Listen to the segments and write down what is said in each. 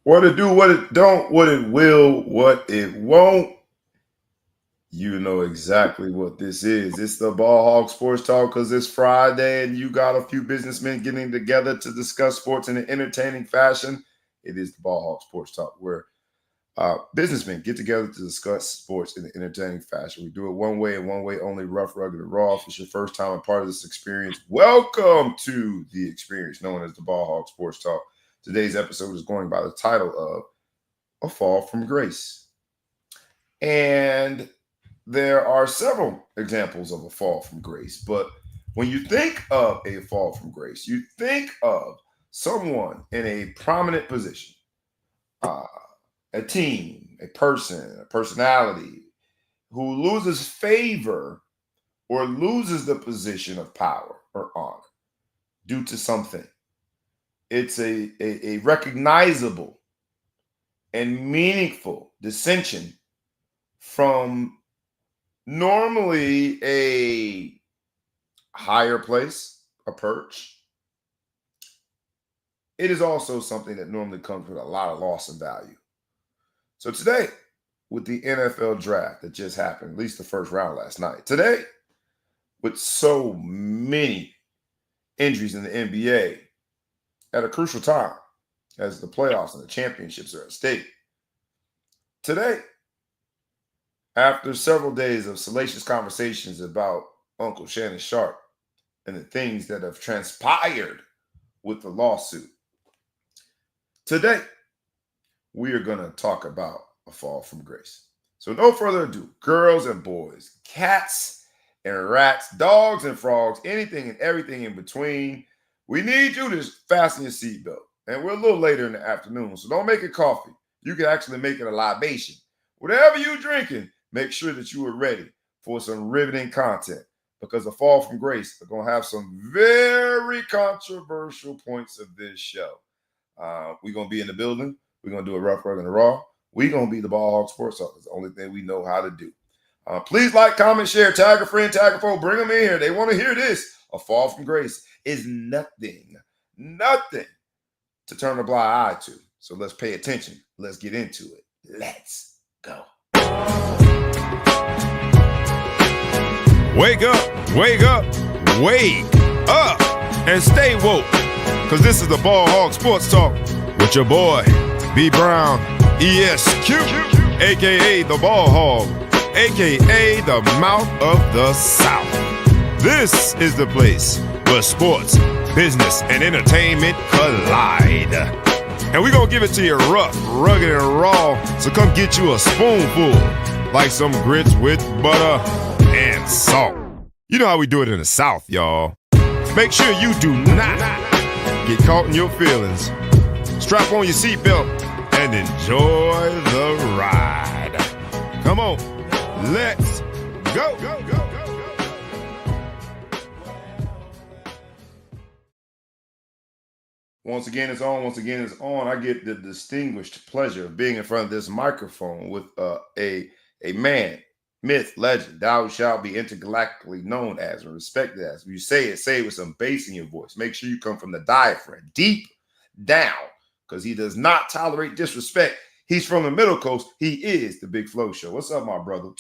What it do, what it don't, what it will, what it won't. You know exactly what this is. It's the Ball Hog Sports Talk because it's Friday and you got a few businessmen getting together to discuss sports in an entertaining fashion. It is the Ball Hog Sports Talk where businessmen get together to discuss sports in an entertaining fashion. We do it one way and one way only, rough, rugged, and raw. If it's your first time a part of this experience, welcome to the experience known as the Ball Hog Sports Talk. Today's episode is going by the title of A Fall from Grace. And there are several examples of a fall from grace, but when you think of a fall from grace, you think of someone in a prominent position, uh, a team, a person, a personality who loses favor or loses the position of power or honor due to something. It's a recognizable and meaningful dissension from normally a higher place, a perch. It is also something that normally comes with a lot of loss of value. So today, with the NFL draft that just happened, at least the first round last night, today, with so many injuries in the NBA at a crucial time as the playoffs and the championships are at stake, today, after several days of salacious conversations about Uncle Shannon Sharp and the things that have transpired with the lawsuit, today we are going to talk about a fall from grace. So, no further ado, girls and boys, cats and rats, dogs and frogs, anything and everything in between, we need you to fasten your seatbelt. And we're a little later in the afternoon, so don't make it coffee. You can actually make it a libation. Whatever you're drinking, make sure that you are ready for some riveting content because the fall from grace are going to have some very controversial points of this show. We're going to be in the building. We're going to do a rough, rugged, and raw. We're going to be the Ball Hog Sports Talk. It's the only thing we know how to do. Please like, comment, share, tag a friend, tag a foe, bring them in here. They want to hear this. A fall from grace is nothing to turn a blind eye to. So let's pay attention. Let's get into it. Let's go. Wake up, wake up, wake up, and stay woke. Cause this is the Ball Hog Sports Talk with your boy, B Brown, ESQ, aka the Ball Hog, aka the Mouth of the South. This is the place where sports, business, and entertainment collide. And we're gonna give it to you rough, rugged, and raw, so come get you a spoonful, like some grits with butter and salt. You know how we do it in the South, y'all. Make sure you do not get caught in your feelings. Strap on your seatbelt and enjoy the ride. Come on, let's go. Once again, it's on. Once again, it's on. I get the distinguished pleasure of being in front of this microphone with a man, myth, legend, thou shalt be intergalactically known as and respected as. When you say it with some bass in your voice. Make sure you come from the diaphragm, deep down, because he does not tolerate disrespect. He's from the Middle Coast. He is the Big Flow Show. What's up, my brother?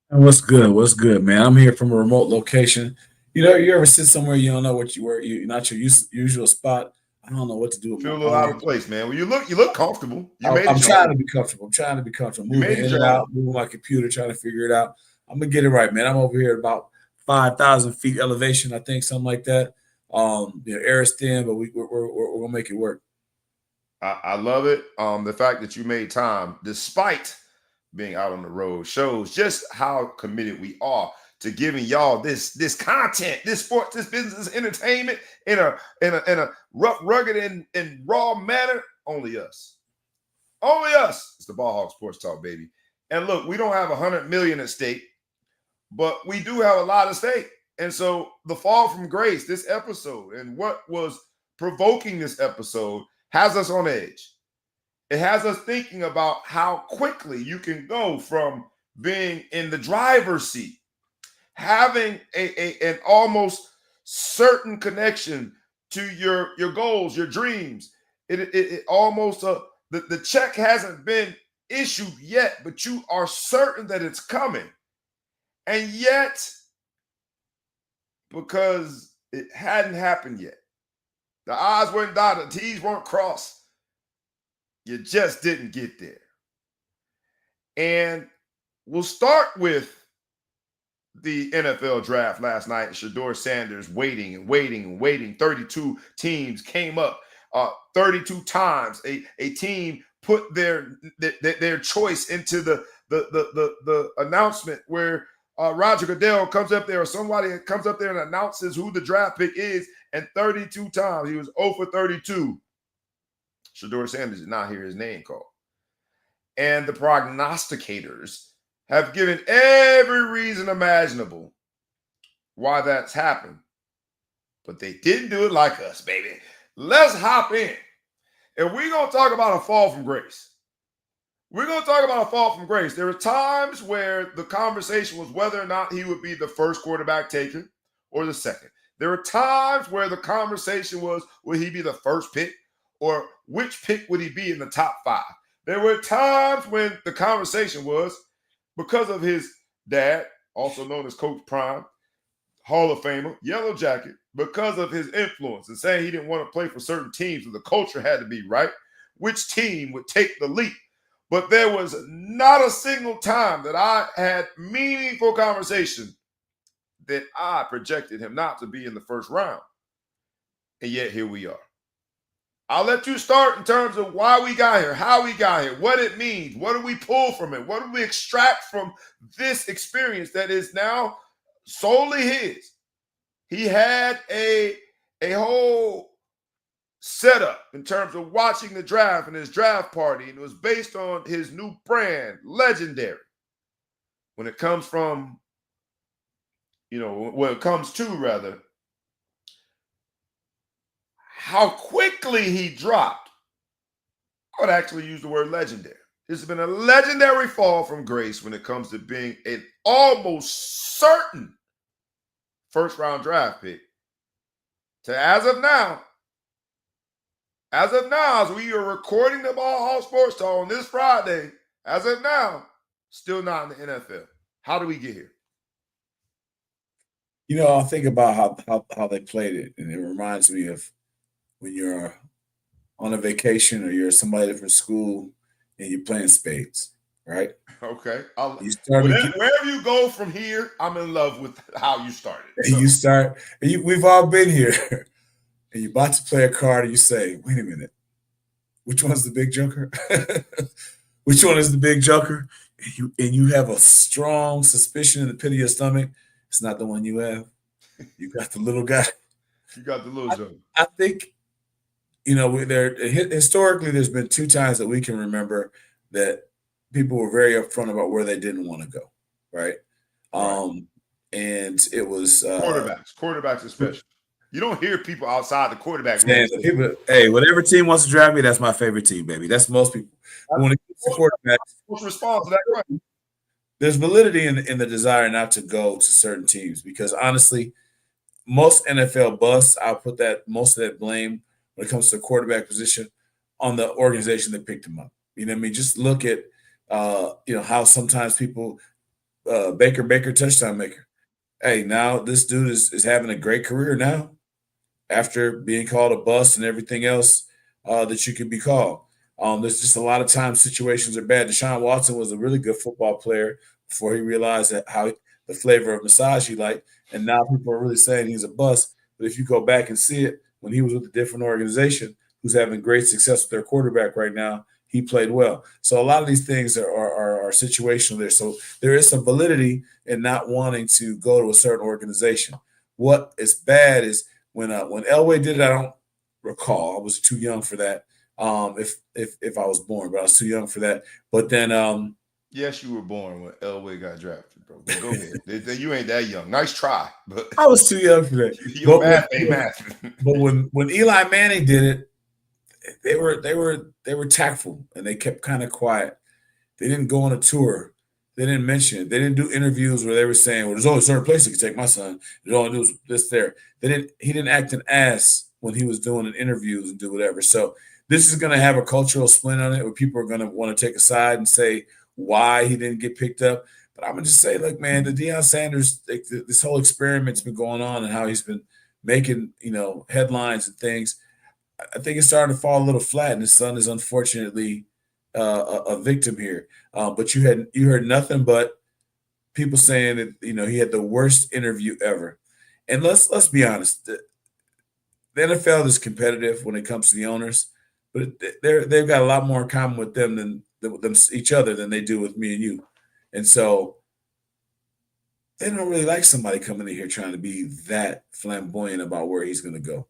What's good? What's good, man? I'm here from a remote location. You know, you ever sit somewhere you don't know what you were, you're not your usual spot. I don't know what to do with Feel my a little out arm. of place, man. Well, you look comfortable. I'm trying to be comfortable. Moving in and out, moving my computer, trying to figure it out. I'm gonna get it right, man. I'm over here at about 5,000 feet elevation, I think, something like that. Air is thin, but we're gonna make it work. I love it. The fact that you made time, despite being out on the road, shows just how committed we are to giving y'all this content, this sports, this business, this entertainment in a rough, rugged, and raw manner. Only us. It's the Ball Hog Sports Talk, baby. And look, we don't have 100 million at stake, but we do have a lot at stake. And so the fall from grace, this episode, and what was provoking this episode has us on edge. It has us thinking about how quickly you can go from being in the driver's seat, having an almost certain connection to your goals, your dreams. It almost the check hasn't been issued yet, but you are certain that it's coming. And yet, because it hadn't happened yet, the I's weren't dotted, the T's weren't crossed, you just didn't get there. And we'll start with the NFL draft last night. Shedeur Sanders waiting and waiting and waiting. 32 teams came up 32 times. A team put their choice into the announcement where Roger Goodell comes up there, or somebody comes up there and announces who the draft pick is, and 32 times he was 0 for 32. Shedeur Sanders did not hear his name called. And the prognosticators have given every reason imaginable why that's happened. But they didn't do it like us, baby. Let's hop in. And we're going to talk about a fall from grace. We're going to talk about a fall from grace. There were times where the conversation was whether or not he would be the first quarterback taken or the second. There were times where the conversation was, will he be the first pick, or which pick would he be in the top 5? There were times when the conversation was, because of his dad, also known as Coach Prime, Hall of Famer, Yellow Jacket, because of his influence and saying he didn't want to play for certain teams and the culture had to be right, which team would take the leap. But there was not a single time that I had meaningful conversation that I projected him not to be in the first round. And yet here we are. I'll let you start in terms of why we got here, how we got here, what it means, what do we pull from it, what do we extract from this experience that is now solely his. He had a whole setup in terms of watching the draft and his draft party, and it was based on his new brand, Legendary. When it comes from, how quickly he dropped, I would actually use the word legendary. This has been a legendary fall from grace when it comes to being an almost certain first-round draft pick. To as of now, as we are recording the Ball Hall Sports Talk on this Friday, as of now, still not in the NFL. How do we get here? I think about how they played it, and it reminds me of when you're on a vacation or you're somebody from school and you're playing spades, right? Okay. Wherever you go from here, I'm in love with how you started. And we've all been here. And you're about to play a card and you say, wait a minute, which one's the big joker? Which one is the big joker? And you have a strong suspicion in the pit of your stomach. It's not the one you have. You got the little guy. You got the little joker. I think, historically, there's been 2 times that we can remember that people were very upfront about where they didn't want to go, right? And it was quarterbacks especially. You don't hear people outside the quarterback room. Whatever team wants to draft me, that's my favorite team, baby. That's most people. When it comes to quarterbacks, what's response to that question? There's validity in the desire not to go to certain teams because honestly, most NFL busts, I'll put most of that blame when it comes to the quarterback position on the organization that picked him up. You know what I mean? Just look at how sometimes people Baker touchdown maker. Hey, now this dude is having a great career now after being called a bust and everything else that you could be called. There's just a lot of times situations are bad. Deshaun Watson was a really good football player before he realized how the flavor of massage he liked, and now people are really saying he's a bust. But if you go back and see it, when he was with a different organization who's having great success with their quarterback right now, he played well. So a lot of these things are situational there. So there is some validity in not wanting to go to a certain organization. What is bad is when Elway did it, I don't recall. I was too young for that. If I was born, but I was too young for that. But then yes, you were born when Elway got drafted, bro. But go ahead. You ain't that young. Nice try, but I was too young for that. Your math ain't math. But when Eli Manning did it, they were tactful and they kept kind of quiet. They didn't go on a tour. They didn't mention it. They didn't do interviews where they were saying, "Well, there's only a certain place that can take my son." There's only this there. He didn't act an ass when he was doing interviews and do whatever. So this is going to have a cultural splint on it where people are going to want to take a side and say why he didn't get picked up. But I'm going to just say, look, man, the Deion Sanders, this whole experiment's been going on and how he's been making, headlines and things. I think it's starting to fall a little flat, and his son is unfortunately a victim here. But you heard nothing but people saying that he had the worst interview ever. And let's be honest, the NFL is competitive when it comes to the owners, but they've got a lot more in common with them than each other than they do with me and you. And so they don't really like somebody coming in here trying to be that flamboyant about where he's going to go.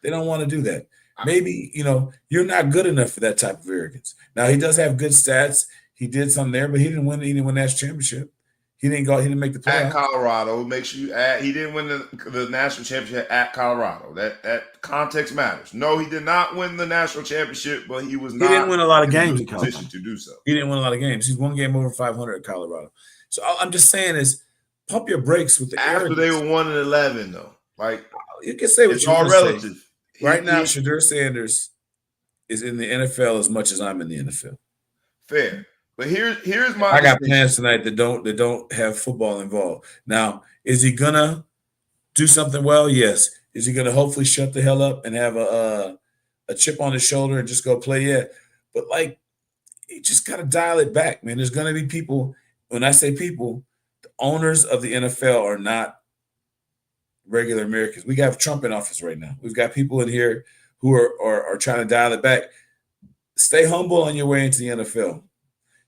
They don't want to do that. Maybe, you're not good enough for that type of arrogance. Now, he does have good stats. He did something there, but he didn't win national championship. He didn't make the playoffs. At Colorado, make sure you add. He didn't win the national championship at Colorado. That context matters. No, he did not win the national championship, but he was not. He didn't win a lot of games in position to do so. He didn't win a lot of games. He's one game over 500 at Colorado. So I'm just saying is pump your brakes with the after arrogance. They were 1-11 though. Like you can say what it's you all want relative. Say. Right now, Shedeur Sanders is in the NFL as much as I'm in the NFL. Fair. But here's my. I got plans tonight that don't have football involved. Now, is he gonna do something well? Yes. Is he gonna hopefully shut the hell up and have a chip on his shoulder and just go play? Yeah. But you just gotta dial it back, man. There's gonna be people. When I say people, the owners of the NFL are not regular Americans. We got Trump in office right now. We've got people in here who are trying to dial it back. Stay humble on your way into the NFL.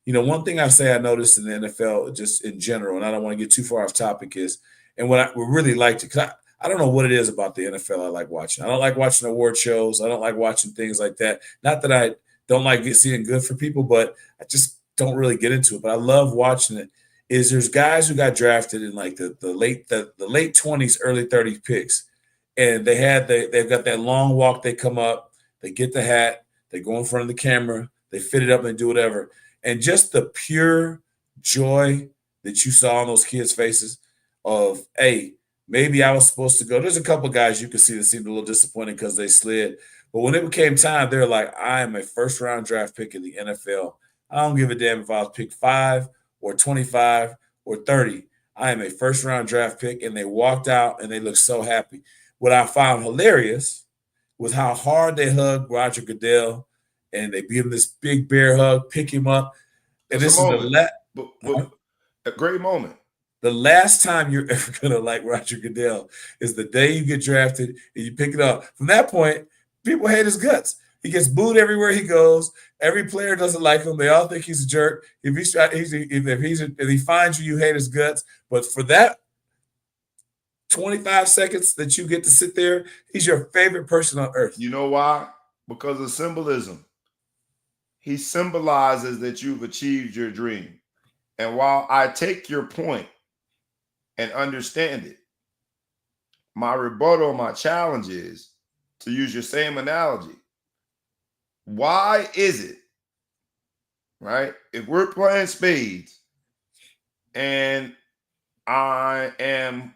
One thing I noticed in the NFL, just in general, and I don't want to get too far off topic, is, and what I really liked it, because I don't know what it is about the NFL I like watching. I don't like watching award shows. I don't like watching things like that. Not that I don't like seeing good for people, but I just don't really get into it. But I love watching it. Is there's guys who got drafted in the late 20s, early 30s picks, and they've got that long walk. They come up, they get the hat, they go in front of the camera, they fit it up and do whatever. And just the pure joy that you saw on those kids' faces of, hey, maybe I was supposed to go. There's a couple guys you could see that seemed a little disappointed because they slid. But when it became time, they're like, I am a first-round draft pick in the NFL. I don't give a damn if I was picked 5 or 25 or 30. I am a first-round draft pick, and they walked out, and they looked so happy. What I found hilarious was how hard they hugged Roger Goodell, and they give him this big bear hug, pick him up. And this is a great moment. The last time you're ever going to like Roger Goodell is the day you get drafted and you pick it up. From that point, people hate his guts. He gets booed everywhere he goes. Every player doesn't like him. They all think he's a jerk. If he finds you, you hate his guts. But for that 25 seconds that you get to sit there, he's your favorite person on earth. You know why? Because of symbolism. He symbolizes that you've achieved your dream. And while I take your point and understand it, my rebuttal, my challenge is to use your same analogy. Why is it, right? If we're playing spades and I am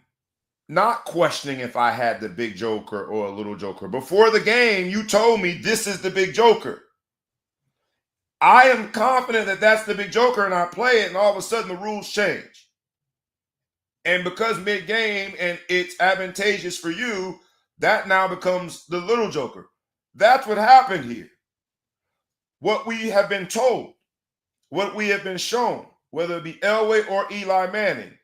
not questioning if I had the big joker or a little joker. Before the game, you told me this is the big joker. I am confident that that's the big joker, and I play it, and all of a sudden the rules change. And because mid-game and it's advantageous for you, that now becomes the little joker. That's what happened here. What we have been told, what we have been shown, whether it be Elway or Eli Manning,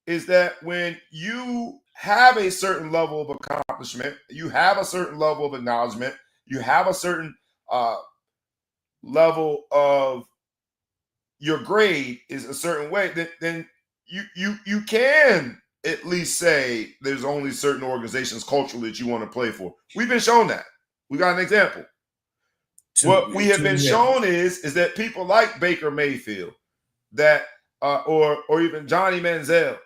is that when you have a certain level of accomplishment, you have a certain level of acknowledgement, you have a certain level of your grade is a certain way, then you can at least say there's only certain organizations culturally that you want to play for. We've been shown that. We got an example. What we have been shown is that people like Baker Mayfield, that or even Johnny Manziel.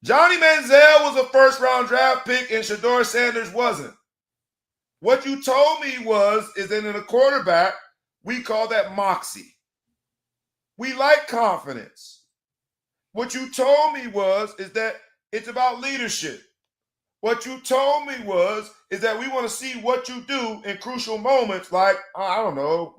Johnny Manziel was a first-round draft pick, and Shedeur Sanders wasn't. What you told me is that in a quarterback, we call that moxie. We like confidence. What you told me is that it's about leadership. What you told me is that we want to see what you do in crucial moments, like, I don't know,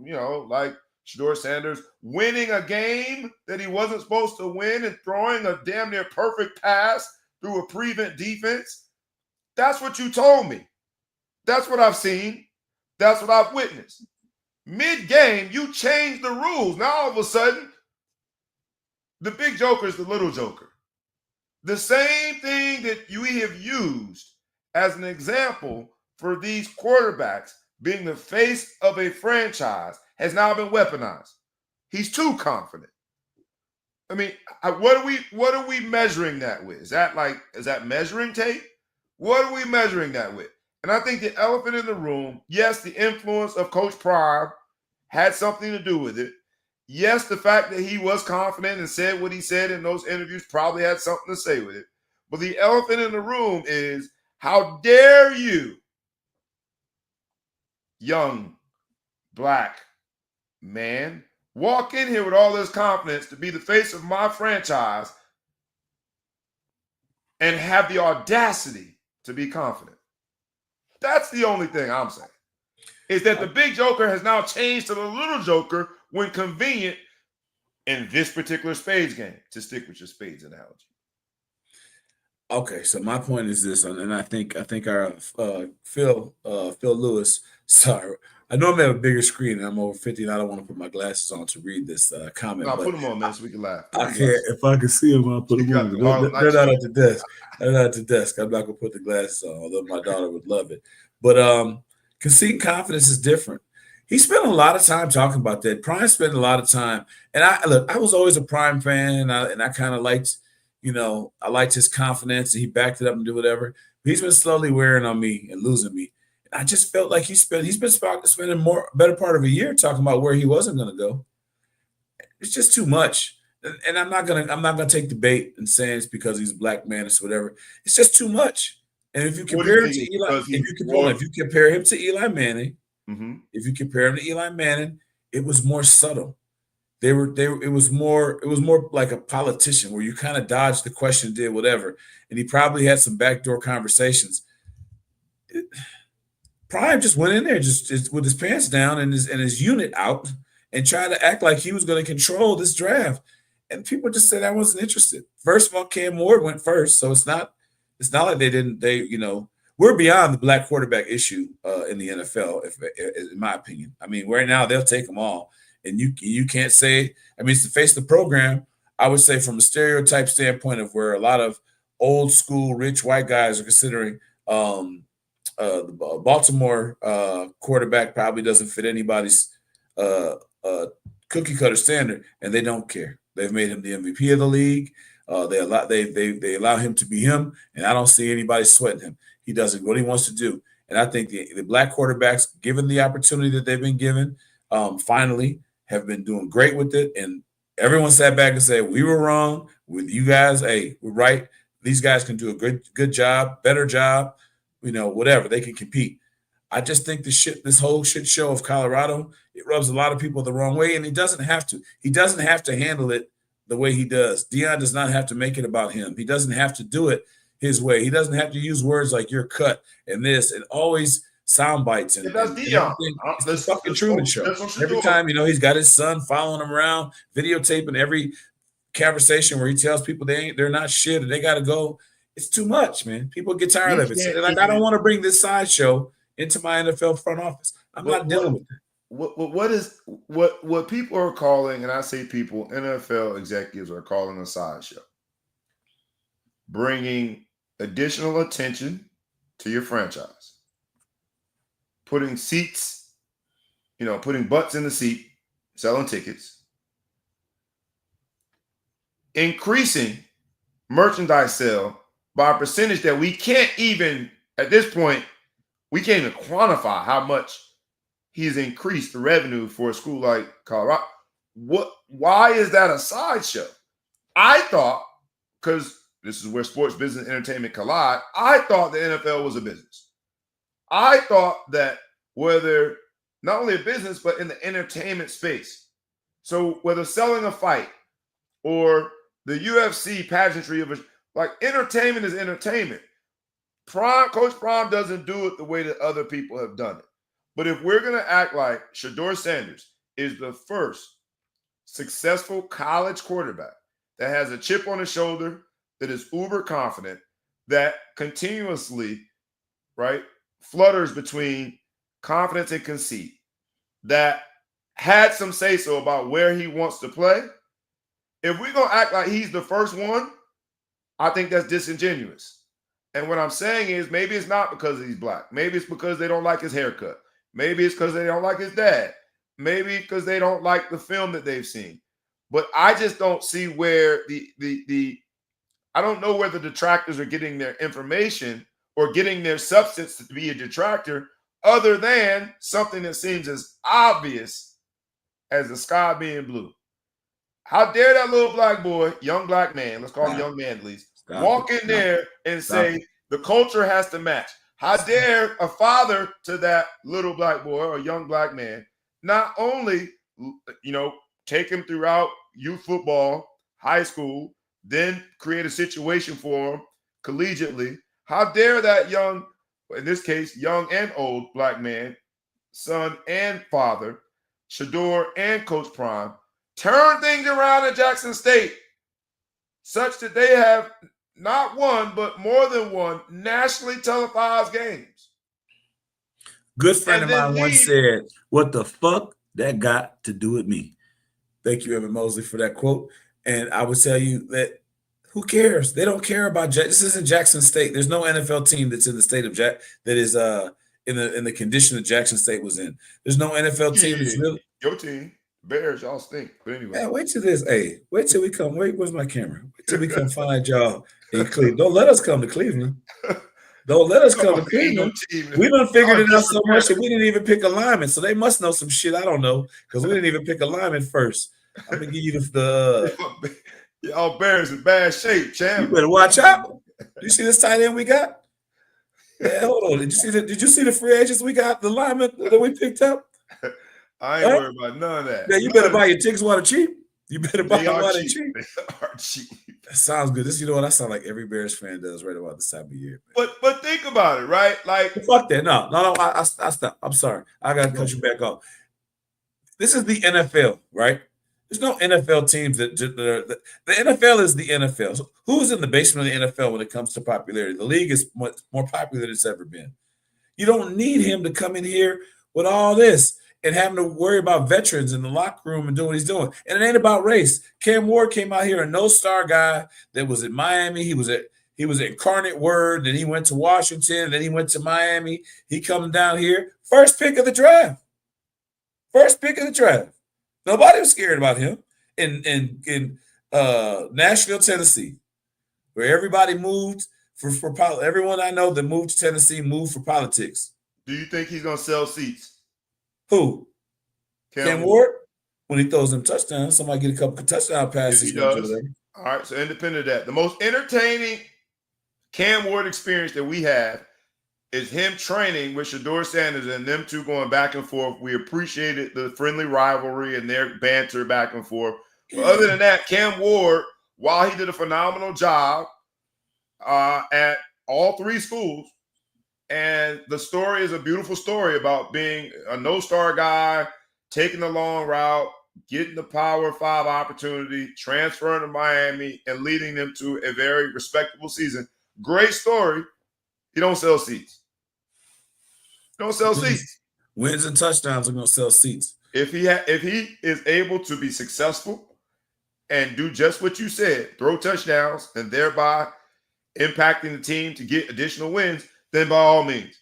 like Shedeur Sanders winning a game that he wasn't supposed to win and throwing a damn near perfect pass through a prevent defense. That's what you told me. That's what I've seen. That's what I've witnessed. Mid-game, you change the rules. Now all of a sudden, the big joker is the little joker. The same thing that we have used as an example for these quarterbacks being the face of a franchise has now been weaponized. He's too confident. I mean, what are we measuring that with? Is that measuring tape? What are we measuring that with? And I think the elephant in the room, yes, the influence of Coach Prime had something to do with it. Yes, the fact that he was confident and said what he said in those interviews probably had something to say with it. But the elephant in the room is, how dare you, young black man, walk in here with all this confidence to be the face of my franchise and have the audacity to be confident. That's the only thing I'm saying, is that the big joker has now changed to the little joker when convenient in this particular Spades game, to stick with your Spades analogy. Okay, so my point is this, and I think our Phil Lewis. Sorry, I normally have a bigger screen, and I'm over 50, and I don't want to put my glasses on to read this comment. No, put them on, man, so we can laugh. I can't. If I can see them, I'll put them on. They're not at the desk. They're not at the desk. I'm not gonna put the glasses on, although my daughter would love it. But conceding confidence is different. He spent a lot of time talking about that. Prime spent a lot of time, and I was always a Prime fan, and I kind of liked. I liked his confidence, and he backed it up and do whatever. But he's been slowly wearing on me and losing me. And I just felt like he's been spending better part of a year talking about where he wasn't going to go. It's just too much. And I'm not gonna take the bait and saying it's because he's a black man or whatever. It's just too much. And if you compare him to Eli, if you compare him to Eli Manning, if you compare him to Eli Manning, it was more subtle. It was more like a politician where you kind of dodged the question, did whatever, and he probably had some backdoor conversations. Prime just went in there just with his pants down and his unit out and tried to act like he was going to control this draft, and people just said I wasn't interested. First of all, Cam Ward went first, so it's not like we're beyond the black quarterback issue in the NFL, in my opinion. I mean, right now they'll take them all. And you can't say, I mean, it's to face the program. I would say from a stereotype standpoint of where a lot of old school rich white guys are considering the Baltimore quarterback probably doesn't fit anybody's cookie cutter standard, and they don't care. They've made him the MVP of the league. They allow him to be him, and I don't see anybody sweating him. He does what he wants to do. And I think the black quarterbacks, given the opportunity that they've been given, finally have been doing great with it, and everyone sat back and said, we were wrong with you guys. Hey, we're right. These guys can do a good job, better job, whatever. They can compete. I just think this whole shit show of Colorado, it rubs a lot of people the wrong way, and he doesn't have to. He doesn't have to handle it the way he does. Deion does not have to make it about him. He doesn't have to do it his way. He doesn't have to use words like "you're cut" and this, and always sound bites and Deion. It's the fucking Truman Show. Every time, he's got his son following him around, videotaping every conversation where he tells people they're not shit and they got to go. It's too much, man. People get tired of it. I don't want to bring this sideshow into my NFL front office. I'm not dealing with it. What people are calling, and I say people, NFL executives are calling a sideshow, bringing additional attention to your franchise. Putting seats, putting butts in the seat, selling tickets, increasing merchandise sale by a percentage that we can't even, at this point, we can't even quantify how much he's increased the revenue for a school like Colorado. Why is that a sideshow? I thought, because this is where sports, business, and entertainment collide, I thought the NFL was a business. I thought that whether not only a business, but in the entertainment space. So whether selling a fight or the UFC pageantry of entertainment is entertainment. Coach Prime doesn't do it the way that other people have done it. But if we're going to act like Shedeur Sanders is the first successful college quarterback that has a chip on his shoulder, that is uber confident, that continuously, right, flutters between confidence and conceit, that had some say-so about where he wants to play, if we're going to act like he's the first one, I think that's disingenuous. And what I'm saying is maybe it's not because he's black. Maybe it's because they don't like his haircut. Maybe it's because they don't like his dad. Maybe because they don't like the film that they've seen. But I just don't see where I don't know where the detractors are getting their information or getting their substance to be a detractor other than something that seems as obvious as the sky being blue. How dare that little black boy, young black man, let's call him young man at least, walk in there and say the culture has to match. How dare a father to that little black boy or young black man not only, take him throughout youth football, high school, then create a situation for him collegiately. How dare that young, in this case, young and old black man, son and father, Shedeur and Coach Prime, turn things around at Jackson State such that they have not one, but more than one nationally televised games. Good friend of mine once said, "What the fuck that got to do with me?" Thank you, Evan Mosley, for that quote. And I would tell you that who cares? They don't care about this. Isn't Jackson State? There's no NFL team that's in the state of that is in the condition that Jackson State was in. There's no NFL team that's really your team. Bears, y'all stink. But anyway, man, wait till we come. Where's my camera? Wait till we come find y'all in Cleveland. Don't let us come to Cleveland. Don't let us come to Cleveland. We done figured it out so much that we didn't even pick a lineman. So they must know some shit I don't know because we didn't even pick a lineman first. I'm gonna give you the y'all Bears in bad shape, champ. You better watch out. You see this tight end we got? Yeah, hold on. Did you see the free agents we got? The lineman that we picked up? I ain't worried about none of that. Yeah, you better buy your tickets while they're cheap. You better buy them while they're cheap. They are cheap. That sounds good. You know what? I sound like every Bears fan does right about this time of year. Man. But think about it, right? Like fuck that. No. I stop. I'm sorry. I gotta cut you back off. This is the NFL, right? There's no NFL teams that the NFL is the NFL. So who's in the basement of the NFL when it comes to popularity? The league is more popular than it's ever been. You don't need him to come in here with all this and having to worry about veterans in the locker room and doing what he's doing. And it ain't about race. Cam Ward came out here, a no-star guy that was at Miami. He was at Incarnate Word. Then he went to Washington. Then he went to Miami. He coming down here. First pick of the draft. Nobody was scared about him in Nashville, Tennessee, where everybody moved for everyone I know that moved to Tennessee moved for politics. Do you think he's going to sell seats? Who? Cam Ward? When he throws them touchdowns, somebody get a couple of touchdown passes. He does. All right, so independent of that, the most entertaining Cam Ward experience that we have is him training with Shedeur Sanders and them two going back and forth. We appreciated the friendly rivalry and their banter back and forth. But other than that, Cam Ward, while he did a phenomenal job at all three schools, and the story is a beautiful story about being a no-star guy, taking the long route, getting the Power 5 opportunity, transferring to Miami, and leading them to a very respectable season. Great story. He don't sell seats. Don't sell seats. Wins and touchdowns are going to sell seats. If he is able to be successful and do just what you said, throw touchdowns and thereby impacting the team to get additional wins, then by all means.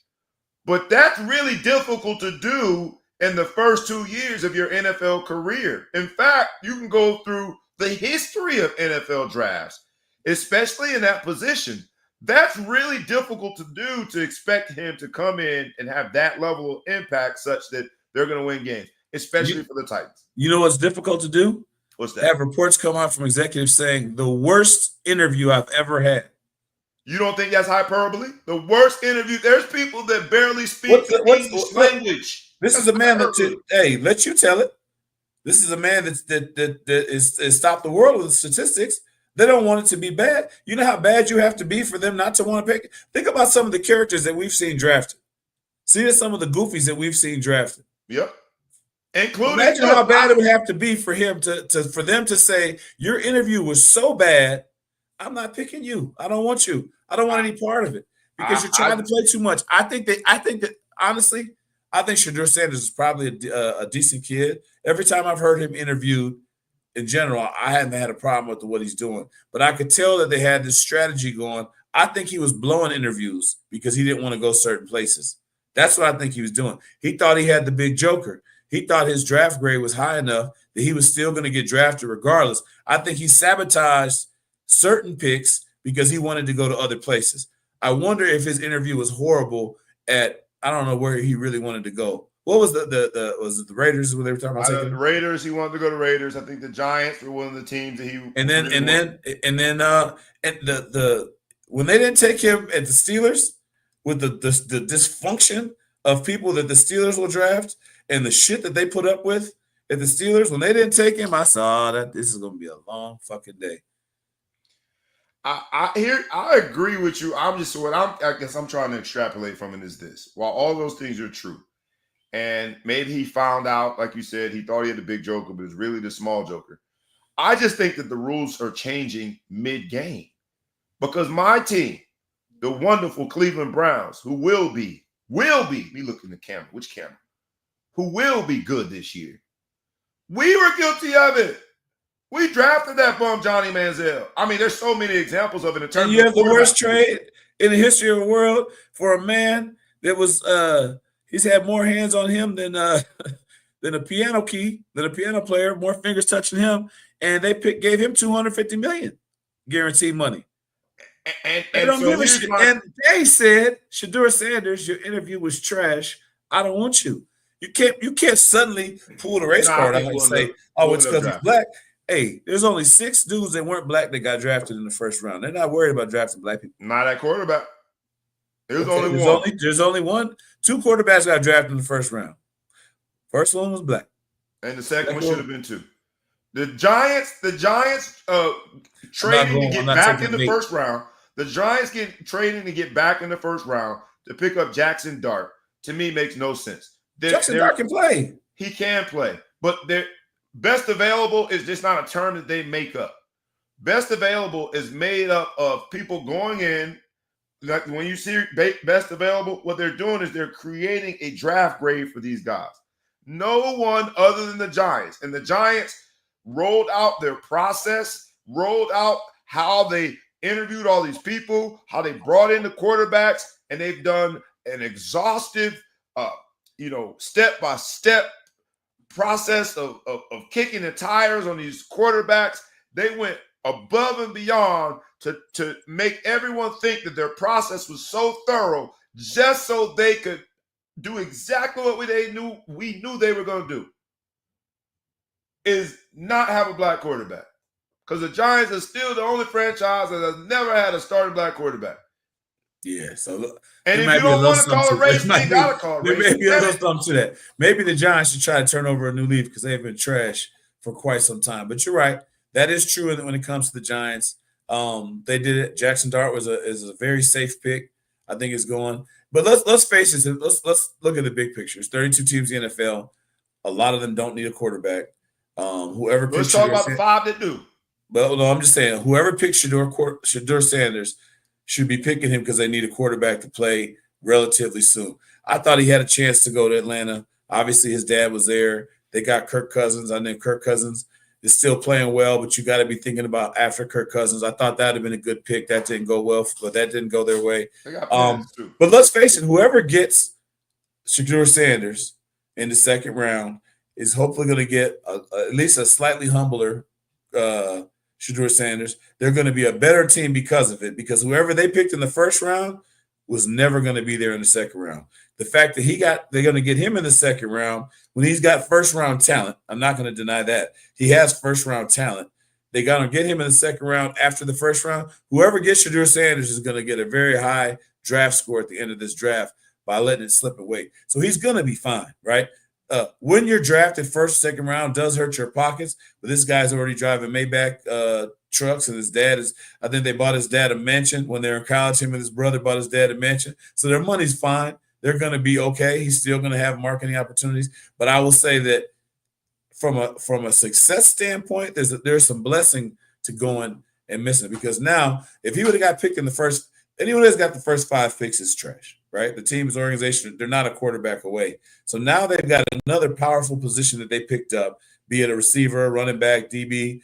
But that's really difficult to do in the first 2 years of your NFL career. In fact, you can go through the history of NFL drafts, especially in that position. That's really difficult to do, to expect him to come in and have that level of impact such that they're going to win games, especially for the Titans. You know what's difficult to do? What's that? Have reports come out from executives saying the worst interview I've ever had. You don't think that's hyperbole? The worst interview. There's people that barely speak English language. This is a man that let you tell it. This is a man that is stopped the world with statistics. They don't want it to be bad. You know how bad you have to be for them not to want to pick? Think about some of the characters that we've seen drafted. See some of the goofies that we've seen drafted. Yep. Including imagine how bad it would have to be for him for them to say, your interview was so bad, I'm not picking you. I don't want you. I don't want any part of it because you're trying to play too much. I think that honestly, I think Shedeur Sanders is probably a decent kid. Every time I've heard him interviewed in general, I haven't had a problem with what he's doing. But I could tell that they had this strategy going. I think he was blowing interviews because he didn't want to go certain places. That's what I think he was doing. He thought he had the big joker. He thought his draft grade was high enough that he was still going to get drafted regardless. I think he sabotaged certain picks because he wanted to go to other places. I wonder if his interview was horrible at, I don't know where he really wanted to go. What was was it the Raiders when they were talking about the Raiders? He wanted to go to Raiders. I think the Giants were one of the teams that he and then when they didn't take him at the Steelers with the dysfunction of people that the Steelers will draft and the shit that they put up with at the Steelers, when they didn't take him, I saw that this is going to be a long fucking day. I agree with you. I guess I'm trying to extrapolate from it is this. While all those things are true, and maybe he found out, like you said, he thought he had the big joker, but it's really the small joker. I just think that the rules are changing mid-game because my team, the wonderful Cleveland Browns, who will be, me looking at the camera, which camera? Who will be good this year. We were guilty of it. We drafted that bum Johnny Manziel. I mean, there's so many examples of it in terms and you have the worst trade in the history of the world for a man that was he's had more hands on him than a piano player, more fingers touching him, and they gave him $250 million guaranteed money. And they said, Shedeur Sanders, your interview was trash. I don't want you. You can't suddenly pull the race card out and say, oh, it's because he's black. Hey, there's only 6 dudes that weren't black that got drafted in the first round. They're not worried about drafting black people. Not at quarterback. There's only one. There's only 2 quarterbacks got drafted in the first round. First one was black. And the second one should have been 2. The Giants trading to get back in the first round. The Giants trading to get back in the first round to pick up Jackson Dart, to me, makes no sense. Jackson Dart can play. He can play. But best available is just not a term that they make up. Best available is made up of people going in. Like when you see best available, what they're doing is they're creating a draft grade for these guys. No one other than the Giants. And the Giants rolled out their process, rolled out how they interviewed all these people, how they brought in the quarterbacks, and they've done an exhaustive, step-by-step process of kicking the tires on these quarterbacks. They went above and beyond to make everyone think that their process was so thorough just so they could do exactly what we knew they were going to do, is not have a black quarterback. Because the Giants are still the only franchise that has never had a starting black quarterback. Yeah, so and if you don't want to call it race, you got to call it race. There may be a little something to that. Maybe the Giants should try to turn over a new leaf because they've been trash for quite some time. But you're right. That is true when it comes to the Giants. They did it. Jackson Dart is a very safe pick. I think it's going. But let's face it. Let's look at the big picture. It's 32 teams in the NFL. A lot of them don't need a quarterback. Let's talk about the 5 that do. But no, I'm just saying whoever picks Shedeur Sanders should be picking him because they need a quarterback to play relatively soon. I thought he had a chance to go to Atlanta. Obviously, his dad was there. They got Kirk Cousins. I know Kirk Cousins is still playing well, but you got to be thinking about after Kirk Cousins. I thought that would have been a good pick. That didn't go well, but that didn't go their way. But let's face it, whoever gets Shedeur Sanders in the second round is hopefully going to get at least a slightly humbler Shedeur Sanders. They're going to be a better team because of it, because whoever they picked in the first round was never going to be there in the second round. The fact that they're going to get him in the second round when he's got first round talent, I'm not going to deny that. He has first round talent. They got to get him in the second round after the first round. Whoever gets Shedeur Sanders is going to get a very high draft score at the end of this draft by letting it slip away. So he's going to be fine, right? when you're drafted first, second round does hurt your pockets, but this guy's already driving Maybach trucks, and his dad is, I think they bought his dad a mansion when they're in college. Him and his brother bought his dad a mansion. So their money's fine. They're going to be okay. He's still going to have marketing opportunities. But I will say that from a success standpoint, there's some blessing to going and missing it, because now if he would have got picked in the first, anyone that's got the first 5 picks is trash, right? The team's organization, they're not a quarterback away. So now they've got another powerful position that they picked up, be it a receiver, running back, DB.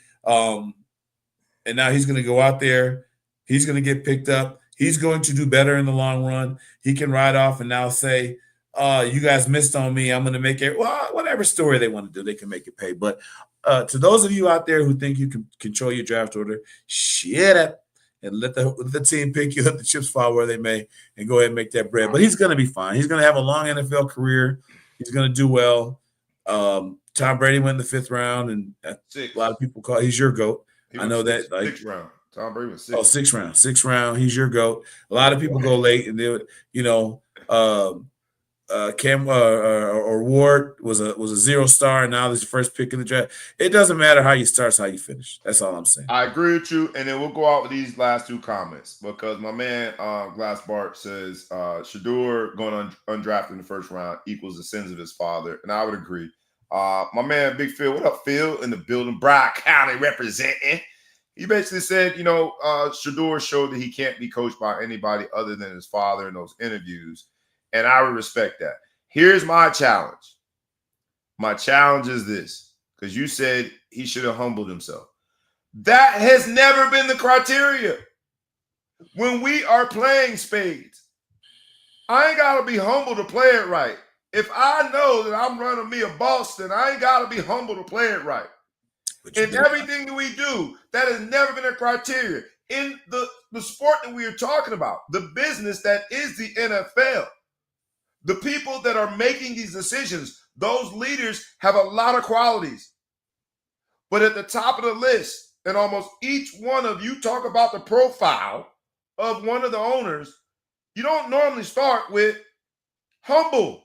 And now he's going to go out there. He's going to get picked up. He's going to do better in the long run. He can ride off and now say, you guys missed on me. I'm going to make it. Well, whatever story they want to do, they can make it pay. But to those of you out there who think you can control your draft order, shut up and let the team pick you, let the chips fall where they may, and go ahead and make that bread. But he's going to be fine. He's going to have a long NFL career. He's going to do well. Tom Brady went in the 5th round, and a lot of people call he's your GOAT. I know that. Like 6th round. Tom Brady was 6th. Oh, 6th round. 6th round. He's your GOAT. A lot of people go late, and they, Cam or Ward was a 0-star, and now this is your first pick in the draft. It doesn't matter how you start, it's how you finish. That's all I'm saying. I agree with you, and then we'll go out with these last 2 comments, because my man Glass Bart says Shedeur going undrafted in the 1st round equals the sins of his father, and I would agree. My man Big Phil, what up, Phil, in the building, Broward County representing. He basically said, Shedeur showed that he can't be coached by anybody other than his father in those interviews, and I would respect that. Here's my challenge. My challenge is this, because you said he should have humbled himself. That has never been the criteria. When we are playing spades, I ain't got to be humble to play it right. If I know that I'm running me a Boston, I ain't got to be humble to play it right. In everything that we do, that has never been a criteria. In the sport that we are talking about, the business that is the NFL, the people that are making these decisions, those leaders have a lot of qualities. But at the top of the list, and almost each one of you talk about the profile of one of the owners, you don't normally start with humble.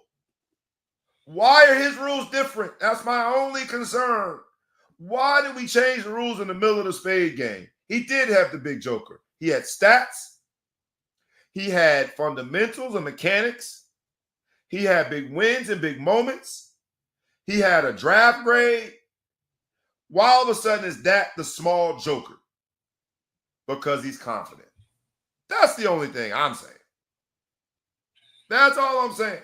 Why are his rules different? That's my only concern. Why did we change the rules in the middle of the spade game? He did have the big joker. He had stats. He had fundamentals and mechanics. He had big wins and big moments. He had a draft grade. Why all of a sudden is that the small joker? Because he's confident. That's the only thing I'm saying. That's all I'm saying.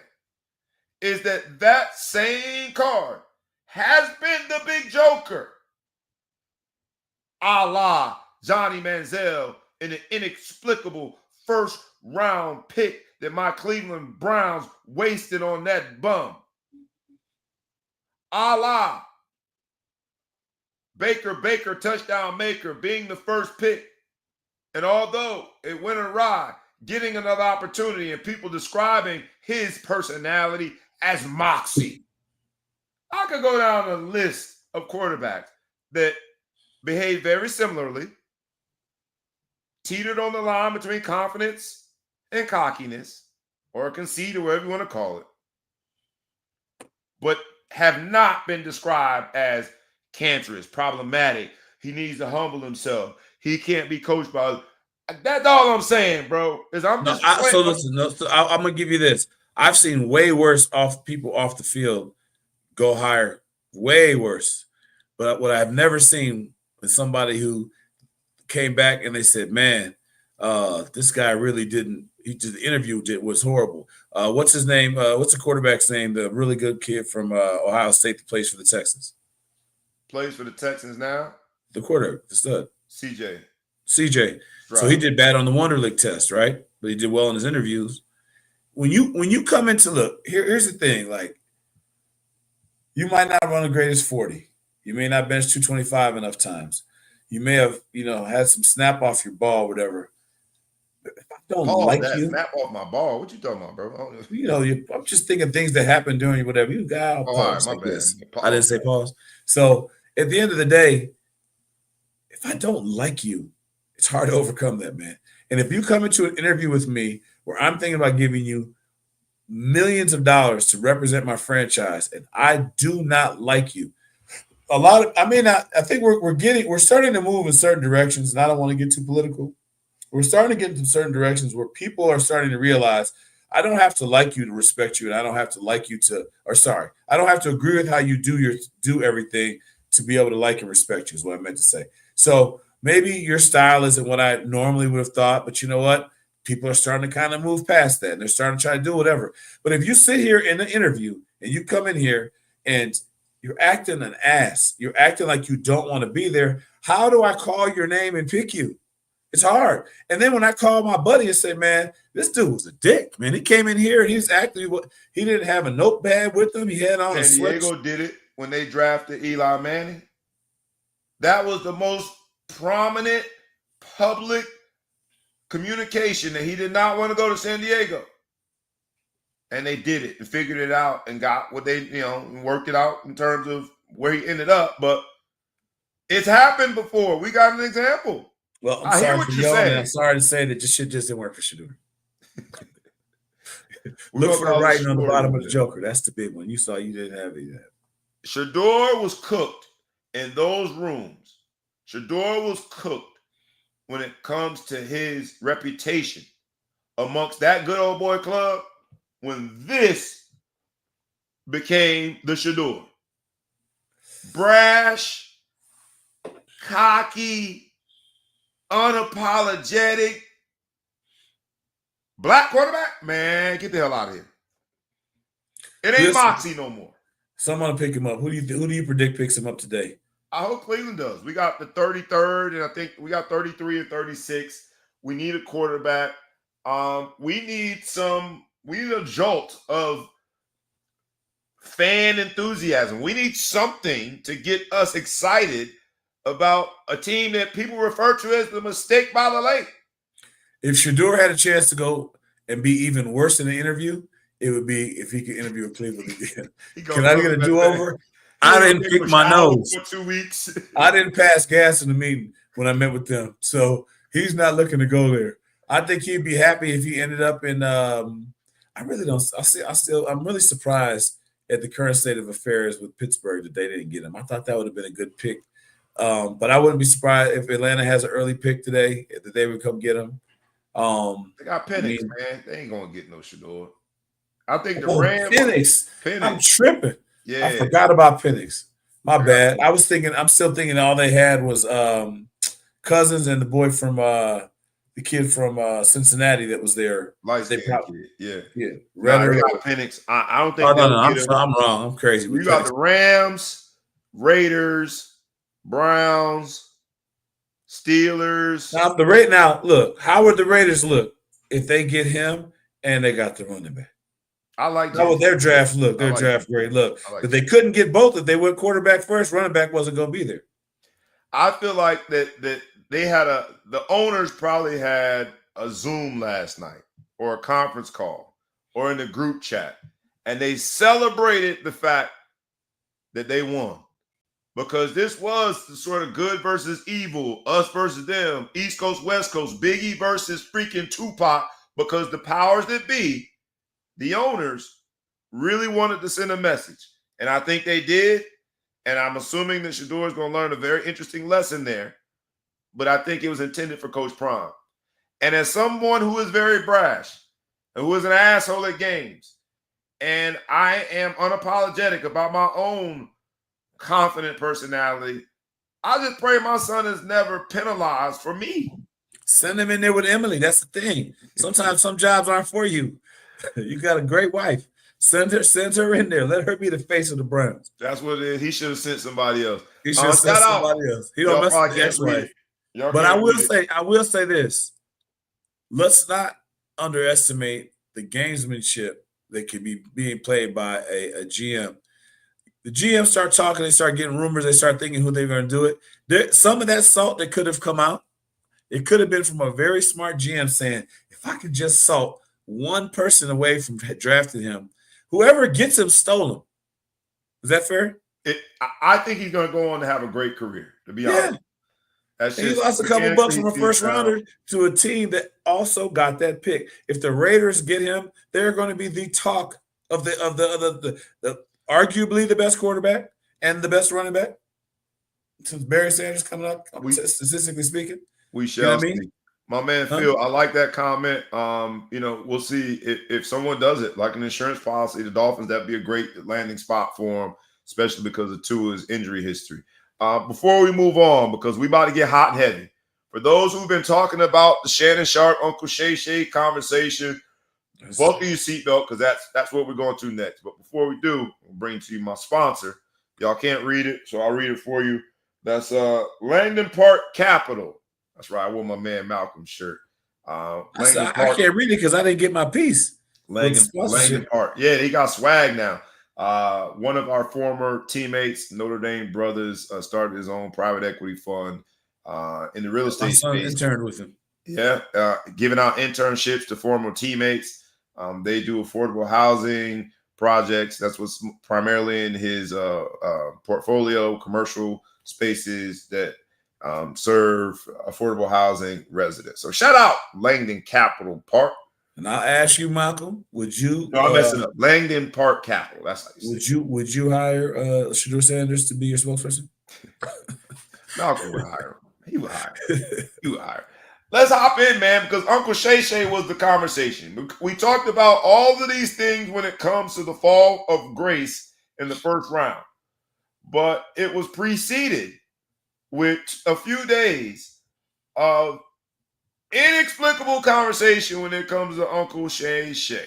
Is that same card has been the big joker, a la Johnny Manziel in an inexplicable 1st round pick that my Cleveland Browns wasted on that bum, a la Baker touchdown maker being the 1st pick, and although it went awry, getting another opportunity and people describing his personality as moxie. I could go down a list of quarterbacks that behave very similarly, teetered on the line between confidence and cockiness, or conceit, or whatever you want to call it, but have not been described as cancerous, problematic. He needs to humble himself. He can't be coached by. That's all I'm saying, bro. Is I'm just. I'm gonna give you this. I've seen way worse people off the field go higher, way worse. But what I've never seen is somebody who came back and they said, "Man, this guy really didn't. The interview was horrible." What's his name? What's the quarterback's name? The really good kid from Ohio State that plays for the Texans. Plays for the Texans now. The quarterback, the stud. CJ. Right. So he did bad on the Wonderlic test, right? But he did well in his interviews. When you come into look, here's the thing, like you might not run the greatest 40. You may not bench 225 enough times. You may have, had some snap off your ball, whatever. If I don't like you, snap off my ball. What you talking about, bro? I'm just thinking things that happen during whatever. You got pause. Right, my bad. I didn't say pause. So at the end of the day, if I don't like you, it's hard to overcome that, man. And if you come into an interview with me where I'm thinking about giving you millions of dollars to represent my franchise, and I do not like you. I think we're starting to move in certain directions, and I don't want to get too political. We're starting to get into certain directions where people are starting to realize I don't have to like you to respect you, and I don't have to like you to, or sorry, I don't have to agree with how you do everything to be able to like and respect you is what I meant to say. So maybe your style isn't what I normally would have thought, but you know what? People are starting to kind of move past that, and they're starting to try to do whatever. But if you sit here in an interview and you come in here and you're acting an ass, you're acting like you don't want to be there, how do I call your name and pick you? It's hard. And then when I call my buddy and say, man, this dude was a dick, man. He came in here and he's acting, he didn't have a notepad with him. He had on a San Diego did it when they drafted Eli Manning. That was the most prominent public communication that he did not want to go to San Diego. And they did it and figured it out and got what they, worked it out in terms of where he ended up. But it's happened before. We got an example. Well, I'm sorry for yelling. I'm sorry to say that shit just didn't work for Shedeur. Look for the writing on the bottom of the Joker. That's the big one. You saw you didn't have it. Shedeur was cooked in those rooms. Shedeur was cooked when it comes to his reputation amongst that good old boy club when this became the Shedeur. Brash, cocky, unapologetic, black quarterback, man, get the hell out of here. It ain't Moxie no more. Someone to pick him up. Who do you predict picks him up today? I hope Cleveland does. We got the 33rd, and I think we got 33 and 36. We need a quarterback. We need a jolt of fan enthusiasm. We need something to get us excited about a team that people refer to as the mistake by the lake. If Shedeur had a chance to go and be even worse in the interview, it would be if he could interview Cleveland again. Can I get a do-over? I didn't pick my nose. For 2 weeks. I didn't pass gas in the meeting when I met with them. So he's not looking to go there. I think he'd be happy if he ended up in I really don't. I'm really surprised at the current state of affairs with Pittsburgh that they didn't get him. I thought that would have been a good pick. But I wouldn't be surprised if Atlanta has an early pick today that they would come get him. They got Penix, man. They ain't gonna get no Shedeur. I think the Rams. Penix. I'm tripping. Yeah, I forgot about Penix. My bad. I'm still thinking all they had was Cousins and the boy from the kid from Cincinnati that was there. Yeah. Redder. Got Penix. I don't think. I'm wrong. I'm crazy. You got the Rams, Raiders, Browns, Steelers. Now, look, how would the Raiders look if they get him and they got the running back? I like that. How would their draft look? Their draft grade look. But they couldn't get both if they went quarterback first. Running back wasn't going to be there. I feel like that they had the owners probably had a Zoom last night or a conference call or in the group chat, and they celebrated the fact that they won. Because this was the sort of good versus evil, us versus them, East Coast, West Coast, Biggie versus freaking Tupac, because the powers that be, the owners, really wanted to send a message. And I think they did. And I'm assuming that Shedeur is going to learn a very interesting lesson there. But I think it was intended for Coach Prime. And as someone who is very brash and who is an asshole at games, and I am unapologetic about my own confident personality, I just pray my son is never penalized for me. Send him in there with Emily. That's the thing. Sometimes some jobs aren't for you. You got a great wife. Send her in there. Let her be the face of the Browns. That's what it is. He should have sent somebody else. He should have sent somebody else. He don't mess with the ex-wife. But I will say this. Let's not underestimate the gamesmanship that can be being played by a GM. The GM start talking, they start getting rumors, they start thinking who they're going to do it. Some of that salt that could have come out, it could have been from a very smart GM saying, if I could just salt one person away from drafting him, whoever gets him stole him. Is that fair? I think he's going to go on to have a great career, to be honest. That's And he just lost a couple bucks from a first now. rounder to a team that also got that pick. If the Raiders get him, they're going to be the talk of the arguably the best quarterback and the best running back since Barry Sanders coming up, statistically speaking. We shall see. My man Phil, I like that comment. We'll see if someone does it, like an insurance policy, the Dolphins, that'd be a great landing spot for them, especially because of Tua's injury history. Before we move on, because we about to get hot and heavy, for those who've been talking about the Shannon Sharp, Uncle Shay Shay conversation, buckle your seatbelt, because that's what we're going to next. But before we do, I'll bring to you my sponsor. Y'all can't read it, so I'll read it for you. That's Langdon Park Capital. That's right. I wore my man Malcolm's shirt. I can't read it because I didn't get my piece. Langdon Park. Yeah, he got swag now. One of our former teammates, Notre Dame brothers, started his own private equity fund in the real estate space. My son interned with him. Yeah, giving out internships to former teammates. They do affordable housing projects. That's what's primarily in his portfolio, commercial spaces that serve affordable housing residents. So shout out Langdon Capital Park. And I'll ask you, Malcolm, would you? No, I'm messing up. Langdon Park Capital. That's how you say it. Would you hire Shedeur Sanders to be your spokesperson? Malcolm would hire him. He would hire him. He would hire him. Let's hop in, man, because Uncle Shay Shay was the conversation. We talked about all of these things when it comes to the fall of grace in the first round. But it was preceded with a few days of inexplicable conversation when it comes to Uncle Shay Shay.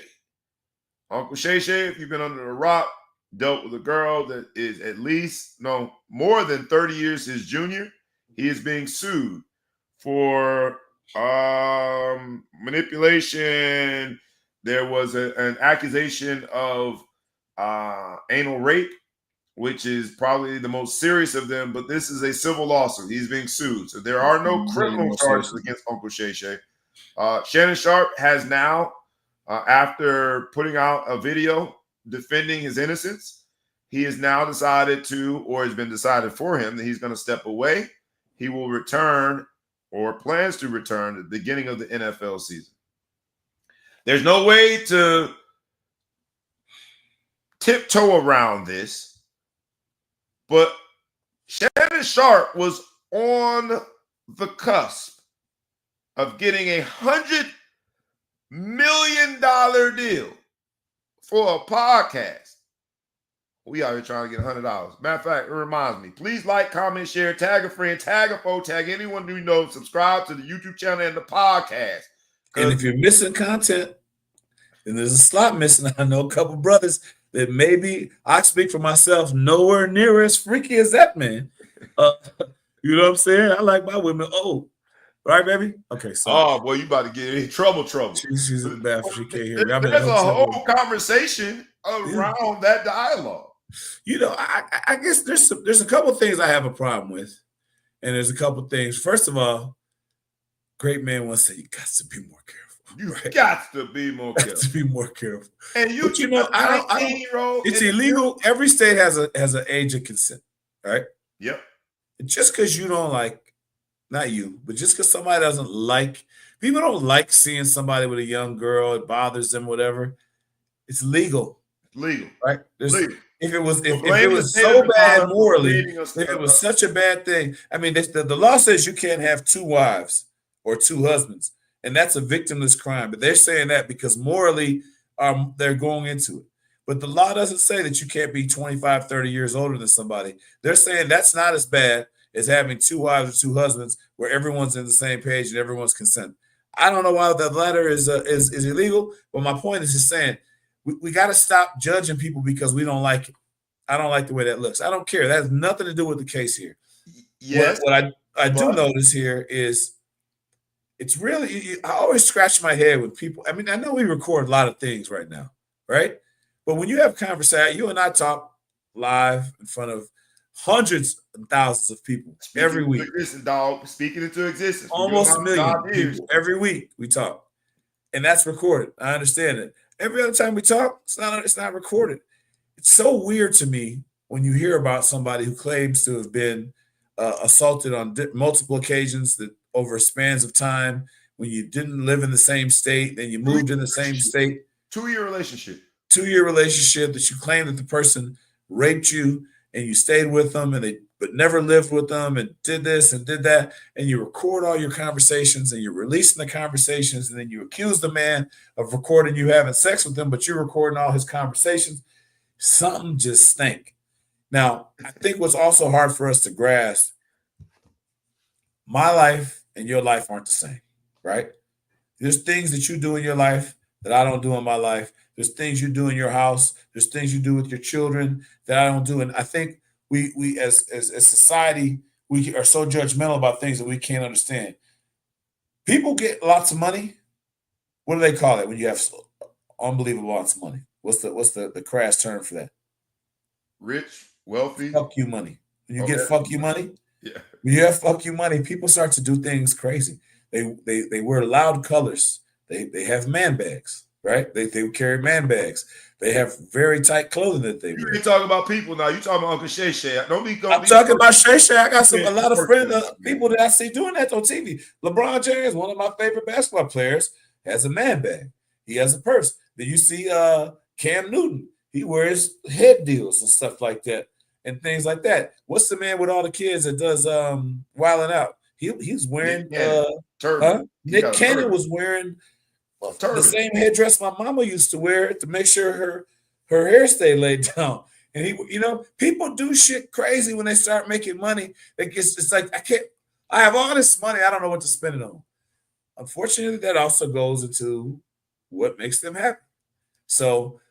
Uncle Shay Shay, if you've been under a rock, dealt with a girl that is more than 30 years his junior. He is being sued for manipulation. There was an accusation of anal rape, which is probably the most serious of them, but this is a civil lawsuit. He's being sued. So there are no criminal charges against Uncle Shay Shay. Shannon Sharp has now, after putting out a video defending his innocence, he has now decided to, or has been decided for him, that he's going to step away. He will return, or plans to return, at the beginning of the NFL season. There's no way to tiptoe around this. But Shannon Sharp was on the cusp of getting $100 million deal for a podcast. We out here trying to get $100. Matter of fact, it reminds me, please like, comment, share, tag a friend, tag a foe, tag anyone you know, subscribe to the YouTube channel and the podcast. And if you're missing content, and there's a slot missing, I know a couple brothers that maybe, I speak for myself, nowhere near as freaky as that man. You know what I'm saying? I like my women old. Right, baby? Okay, so. Oh, boy, you about to get in trouble. She's in the bathroom. She can't hear me. There's a whole conversation around that dialogue. You know, I guess there's a couple of things I have a problem with. And there's a couple of things. First of all, great man once said, you got to be more careful. You got to be more careful. Got to be more careful. And you know, I don't. It's illegal. Every state has an age of consent, right? Yep. Just because you don't like, not you, but just because somebody doesn't like, people don't like seeing somebody with a young girl, it bothers them, whatever. It's legal. Legal. Right? Legal. If it was so bad morally, if it was such a bad thing, I mean, the law says you can't have two wives or two husbands, and that's a victimless crime. But they're saying that because morally, they're going into it. But the law doesn't say that you can't be 25, 30 years older than somebody. They're saying that's not as bad as having two wives or two husbands where everyone's in the same page and everyone's consent. I don't know why the latter is illegal, but my point is just saying we got to stop judging people because we don't like it. I don't like the way that looks. I don't care. That has nothing to do with the case here. Yes. What I do notice here is it's really, I always scratch my head with people. I mean, I know we record a lot of things right now, right? But when you have conversation, you and I talk live in front of hundreds and thousands of people every week. Speaking into existence. Almost a million people every week we talk. And that's recorded. I understand it. Every other time we talk, it's not recorded. It's so weird to me when you hear about somebody who claims to have been assaulted on multiple occasions that over spans of time, when you didn't live in the same state, then you moved in the same state. 2-year relationship. 2-year relationship that you claim that the person raped you and you stayed with them but never lived with them and did this and did that, and you record all your conversations and you're releasing the conversations, and then you accuse the man of recording you having sex with him, but you're recording all his conversations. Something just stink. Now, I think what's also hard for us to grasp, my life and your life aren't the same, right? There's things that you do in your life that I don't do in my life. There's things you do in your house. There's things you do with your children that I don't do. And I think we as society, we are so judgmental about things that we can't understand. People get lots of money. What do they call it when you have unbelievable lots of money? What's the crass term for that? Rich, wealthy. Fuck you money. When you get fuck you money, yeah. When you have fuck you money, people start to do things crazy. They wear loud colors. They have man bags, right? They carry man bags. They have very tight clothing that they wear. You talking about people now. You talking about Uncle Shay Shay. I'm talking about Shay Shay. I got a lot of friends, people that I see doing that on TV. LeBron James, one of my favorite basketball players, has a man bag. He has a purse. Then you see Cam Newton. He wears head deals and stuff like that and things like that. What's the man with all the kids that does Wildin' Out? He's wearing Nick Cannon was wearing the same headdress my mama used to wear to make sure her hair stayed laid down. And people do shit crazy when they start making money. It's like I have all this money, I don't know what to spend it on. Unfortunately, that also goes into what makes them happy. So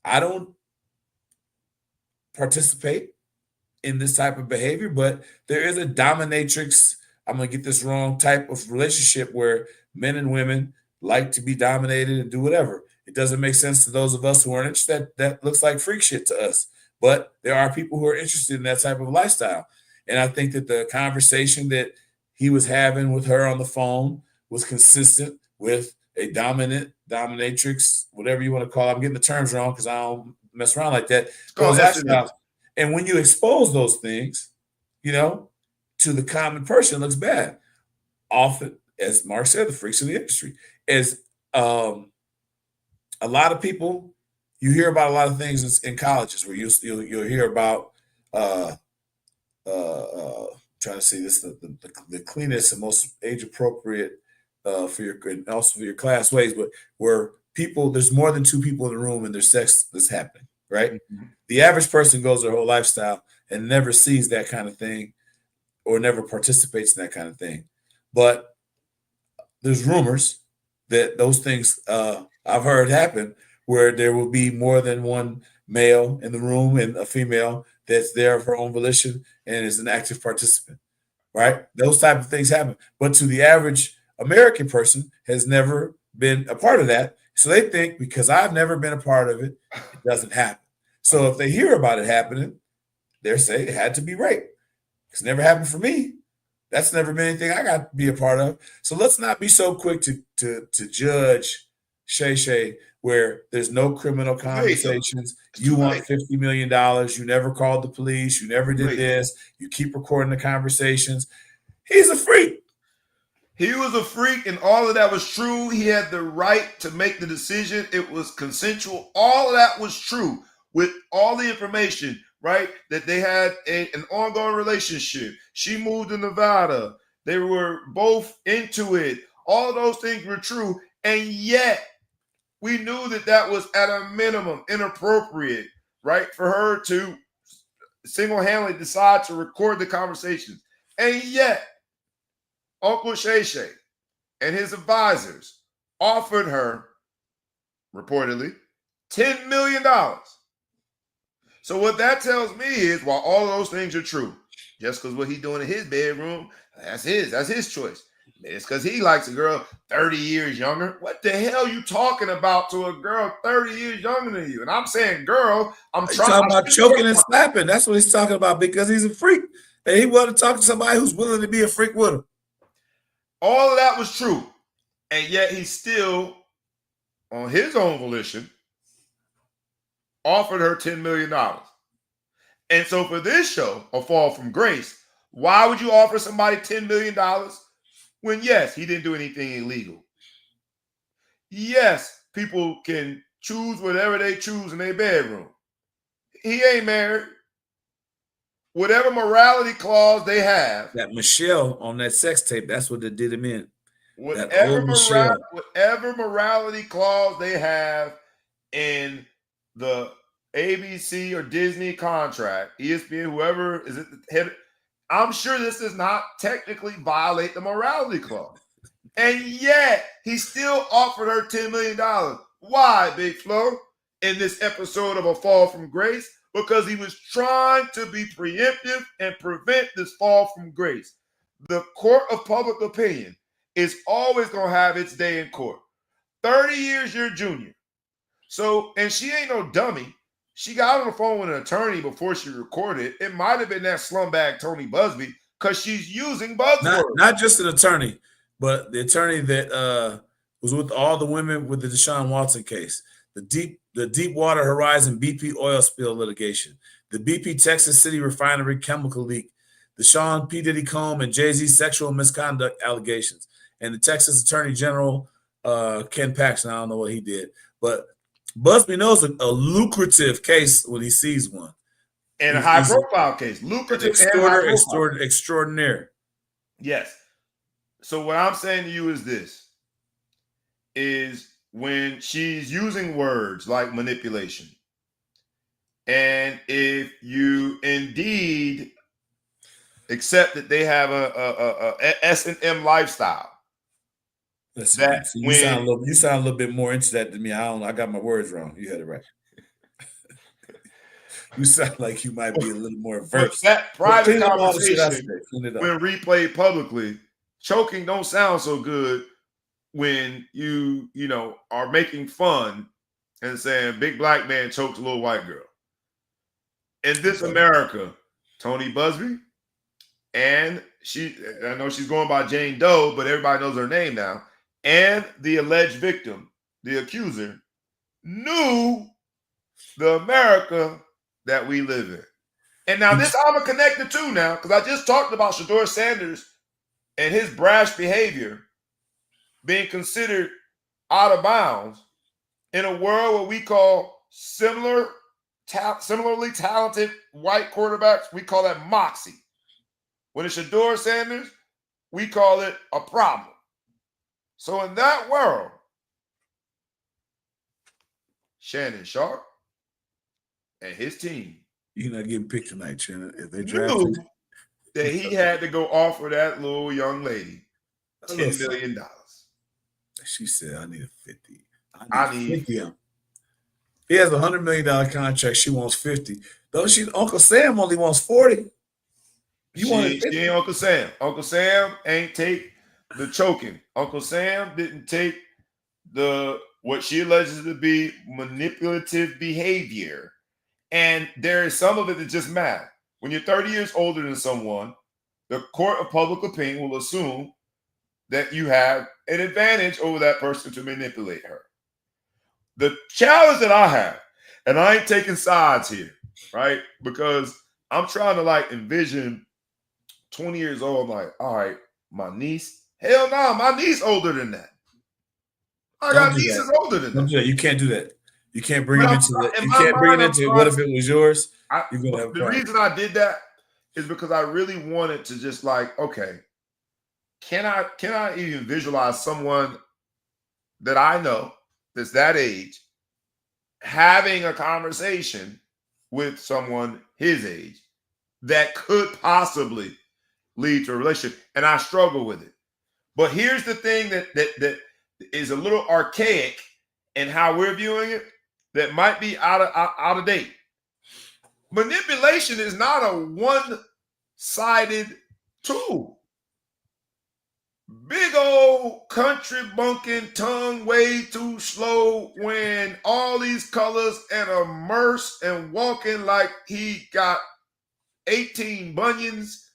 I don't participate in this type of behavior, but there is a dominatrix, I'm going to get this wrong, type of relationship where men and women like to be dominated and do whatever. It doesn't make sense to those of us who aren't interested. That looks like freak shit to us. But there are people who are interested in that type of lifestyle. And I think that the conversation that he was having with her on the phone was consistent with a dominatrix, whatever you want to call it. I'm getting the terms wrong because I don't mess around like that. And when you expose those things, to the common person, it looks bad. Often, as Mark said, the freaks of the industry is a lot of people. You hear about a lot of things in colleges where you'll hear about trying to see this the cleanest and most age appropriate for your and also for your class ways, but where there's more than 2 people in the room and there's sex that's happening, right? Mm-hmm. The average person goes their whole lifestyle and never sees that kind of thing or never participates in that kind of thing. But there's rumors that those things I've heard happen where there will be more than one male in the room and a female that's there of her own volition and is an active participant, right? Those type of things happen. But to the average American person has never been a part of that. So they think because I've never been a part of it, it doesn't happen. So if they hear about it happening, they're saying it had to be rape. It's never happened for me. That's never been anything I got to be a part of. So let's not be so quick to judge Shay Shay where there's no criminal conversations. You want $50 million. You never called the police. You never did this. You keep recording the conversations. He's a freak. He was a freak, and all of that was true. He had the right to make the decision. It was consensual. All of that was true with all the information, right? That they had an ongoing relationship. She moved to Nevada. They were both into it. All of those things were true, and yet we knew that was at a minimum inappropriate, right? For her to single-handedly decide to record the conversations. And yet, Uncle Shay Shay and his advisors offered her, reportedly, $10 million. So what that tells me is, while all of those things are true, just because what he's doing in his bedroom, that's his choice. It's because he likes a girl 30 years younger. What the hell are you talking about to a girl 30 years younger than you? And I'm saying, girl, talking about choking and slapping. That's what he's talking about because he's a freak. And he wanted to talk to somebody who's willing to be a freak with him. All of that was true. And yet he still, on his own volition, offered her $10 million. And so for this show, A Fall from Grace, Why would you offer somebody $10 million when, yes, he didn't do anything illegal? Yes, people can choose whatever they choose in their bedroom. He ain't married. Whatever morality clause they have. That Michelle on that sex tape, that's what they did him in. Whatever morality clause they have in the ABC or Disney contract, ESPN, whoever is at the head, I'm sure this does not technically violate the morality clause. And yet, he still offered her $10 million. Why, Big Flo? In this episode of A Fall from Grace? Because he was trying to be preemptive and prevent this fall from grace. The court of public opinion is always going to have its day in court. 30 years your junior. So, and she ain't no dummy. She got on the phone with an attorney before she recorded. It might have been that slumbag Tony Busby because she's using buzzwords. Not just an attorney, but the attorney that was with all the women with the Deshaun Watson case, the Deepwater Horizon BP oil spill litigation, the BP Texas City refinery chemical leak, the Sean P. Diddy Combs and Jay-Z sexual misconduct allegations, and the Texas Attorney General Ken Paxton. I don't know what he did, but Busby knows a lucrative case when he sees one. And a high-profile case. Lucrative and extraordinary. Yes. So what I'm saying to you is this, is when she's using words like manipulation, and if you indeed accept that they have a S&M lifestyle, listen, you sound a little bit more into that than me. I got my words wrong. You had it right. You sound like you might be a little more versed. That private conversation, when replayed publicly, choking don't sound so good when you are making fun and saying big black man choked a little white girl. In this America, Tony Busby, and I know she's going by Jane Doe, but everybody knows her name now, and the alleged victim, the accuser, knew the America that we live in. And now this I'm connected to now, because I just talked about Shedeur Sanders and his brash behavior being considered out of bounds in a world where we call similarly talented white quarterbacks, we call that moxie. When it's Shedeur Sanders, we call it a problem. So in that world, Shannon Sharp and his team, you're not getting picked tonight, Shannon. If they draft knew that he had to go offer that little young lady $10 million. She said, I need a 50. I need 50. He has a $100 million contract. She wants 50. Though Uncle Sam only wants 40. She ain't Uncle Sam. Uncle Sam ain't take the choking. Uncle Sam didn't take what she alleges to be manipulative behavior. And there is some of it that just math. When you're 30 years older than someone, the court of public opinion will assume that you have an advantage over that person to manipulate her. The challenge that I have, and I ain't taking sides here, right? Because I'm trying to envision 20 years old. I'm like, all right, my niece. Hell no, my niece older than that. I got nieces older than that. You can't do that. You can't bring it into that. You can't bring it into what if it was yours? You're gonna have the reason I did that is because I really wanted to just okay, can I even visualize someone that I know that's that age having a conversation with someone his age that could possibly lead to a relationship? And I struggle with it. But here's the thing that is a little archaic in how we're viewing it, that might be out of date. Manipulation is not a one-sided tool. Big old country bunking tongue way too slow when all these colors and immersed and walking like he got 18 bunions.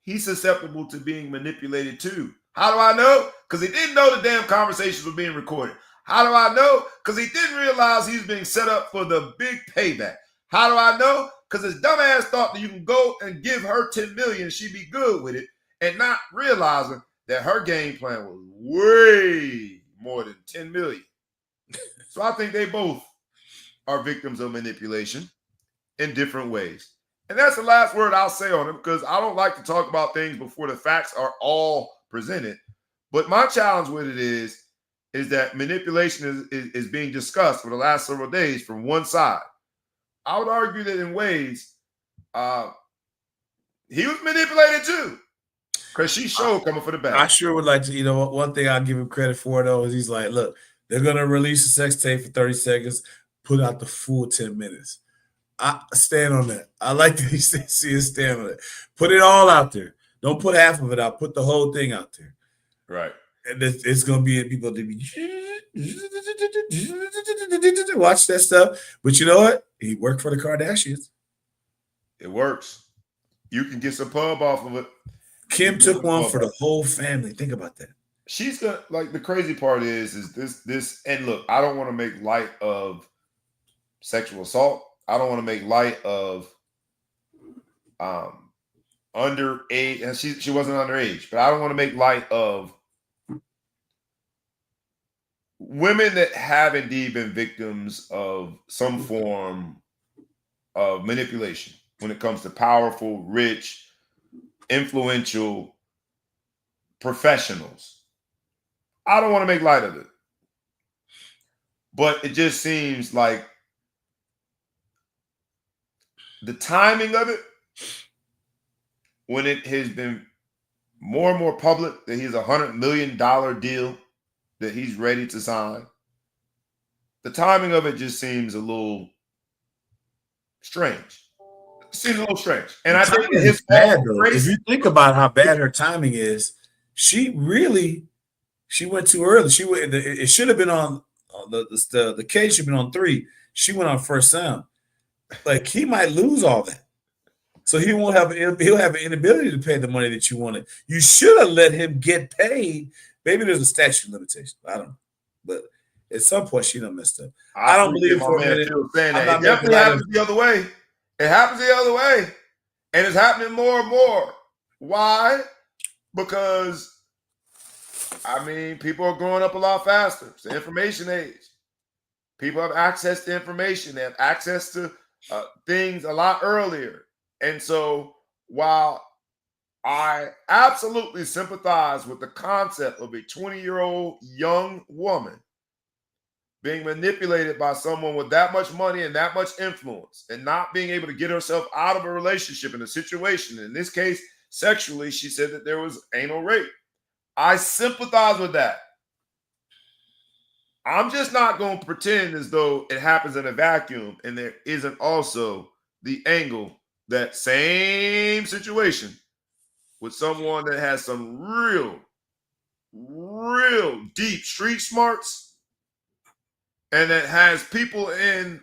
He's susceptible to being manipulated too. How do I know? Because he didn't know the damn conversations were being recorded. How do I know? Because he didn't realize he was being set up for the big payback. How do I know? because his dumbass thought that you can go and give her $10 million, she'd be good with it, and not realizing that her game plan was way more than $10 million. So I think they both are victims of manipulation in different ways. And that's the last word I'll say on it, because I don't like to talk about things before the facts are all presented. But my challenge with it is that manipulation is being discussed for the last several days from one side. I would argue that in ways he was manipulated too, because she showed coming for the bag. I sure would like to, one thing I'll give him credit for, though, is he's like, look, they're going to release a sex tape for 30 seconds, put out the full 10 minutes. I stand on that. I like that he see us stand on it. Put it all out there. Don't put half of it out. Put the whole thing out there. Right. And it's going to be people to be watch that stuff. But you know what? He worked for the Kardashians. It works. You can get some pub off of it. Kim took one for the whole family. Think about that. She's gonna, like, the crazy part is this. And look, I don't want to make light of sexual assault. I don't want to make light of underage, and she wasn't underage, but I don't want to make light of women that have indeed been victims of some form of manipulation when it comes to powerful, rich, influential professionals. I don't want to make light of it, but it just seems like the timing of it, when it has been more and more public that he's $100 million deal that he's ready to sign, the timing of it just seems a little strange. It seems a little strange. And I think it's bad, though. If you think about how bad her timing is, she went too early. It should have been on the case should have been on 3. She went on first sound. Like, he might lose all that. So he'll have an inability to pay the money that you wanted. You should have let him get paid. Maybe there's a statute of limitation. I don't know. But at some point, she done messed up. I don't believe for a minute. It definitely happens the other way. It happens the other way. And it's happening more and more. Why? Because, people are growing up a lot faster. It's the information age. People have access to information. They have access to things a lot earlier. And so while I absolutely sympathize with the concept of a 20-year-old young woman being manipulated by someone with that much money and that much influence and not being able to get herself out of a relationship in a situation, in this case, sexually, she said that there was anal rape. I sympathize with that. I'm just not going to pretend as though it happens in a vacuum and there isn't also the angle, that same situation with someone that has some real deep street smarts and that has people in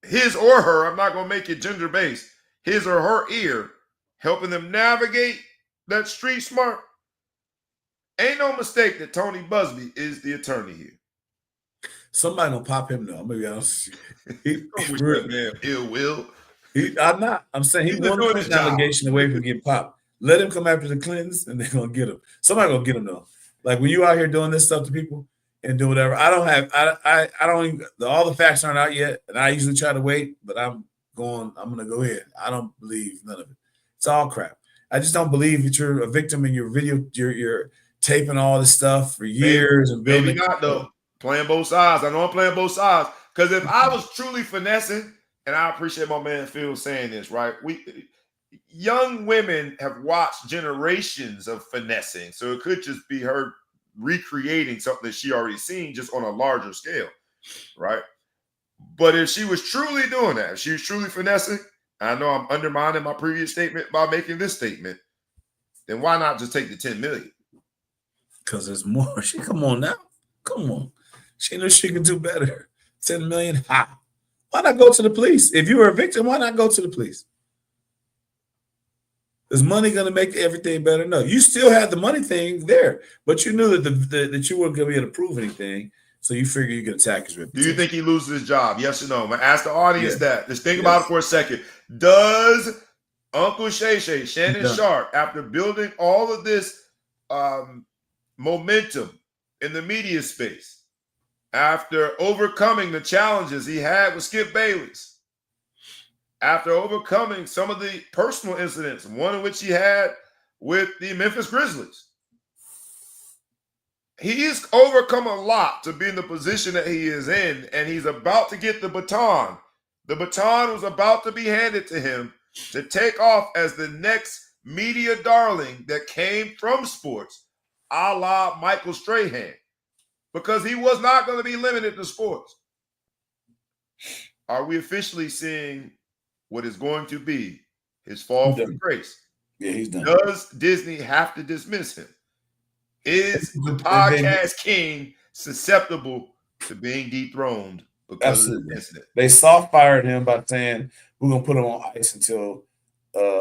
his or her, I'm not going to make it gender-based, his or her ear, helping them navigate that street smart. Ain't no mistake that Tony Busby is the attorney here. Somebody gonna pop him though. Maybe I'll see. Man, ill will. I'm not. I'm saying he's one allegation away from getting popped. Let him come after the Clintons, and they're gonna get him. Somebody gonna get him though. Like, when you out here doing this stuff to people and do whatever. I don't even. All the facts aren't out yet, and I usually try to wait. But I'm gonna go ahead. I don't believe none of it. It's all crap. I just don't believe that you're a victim in your video. You're taping all this stuff for years and building. Maybe not though. Playing both sides. I know I'm playing both sides. Because if I was truly finessing, and I appreciate my man Phil saying this, right? Young women have watched generations of finessing. So it could just be her recreating something that she already seen, just on a larger scale, right? But if she was truly doing that, if she was truly finessing, I know I'm undermining my previous statement by making this statement, then why not just take the 10 million? Because there's more. Come on now. Come on. She knows she can do better. 10 million. Ha. Why not go to the police? If you were a victim, why not go to the police? Is money going to make everything better? No. You still had the money thing there, but you knew that you weren't going to be able to prove anything. So you figure you can attack his Do reputation. you think he loses his job? Yes or no? I'm going to ask the audience that. Just think Yes. about it for a second. Does Uncle Shay Shay, Shannon Done. Sharp, after building all of this momentum in the media space, after overcoming the challenges he had with Skip Bayless, after overcoming some of the personal incidents, one of which he had with the Memphis Grizzlies, he's overcome a lot to be in the position that he is in, and he's about to get the baton. The baton was about to be handed to him to take off as the next media darling that came from sports, a la Michael Strahan, because he was not going to be limited to sports. Are we officially seeing what is going to be his fall from grace? Yeah, he's done. Does Disney have to dismiss him? Is the podcast king susceptible to being dethroned because of this incident? They soft fired him by saying we're gonna put him on ice until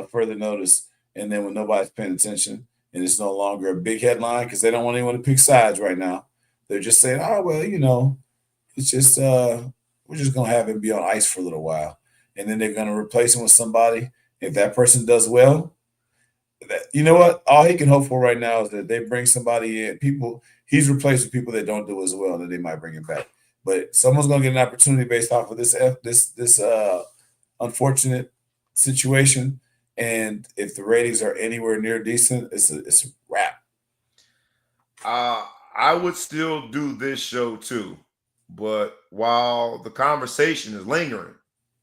further notice, and then when nobody's paying attention and it's no longer a big headline because they don't want anyone to pick sides right now. They're just saying, oh well, it's just we're just gonna have him be on ice for a little while, and then they're gonna replace him with somebody. If that person does well, you know what? All he can hope for right now is that they bring somebody in. He's replaced with people that don't do as well, that they might bring him back. But someone's going to get an opportunity based off of this unfortunate situation. And if the ratings are anywhere near decent, it's a wrap. I would still do this show too, but while the conversation is lingering,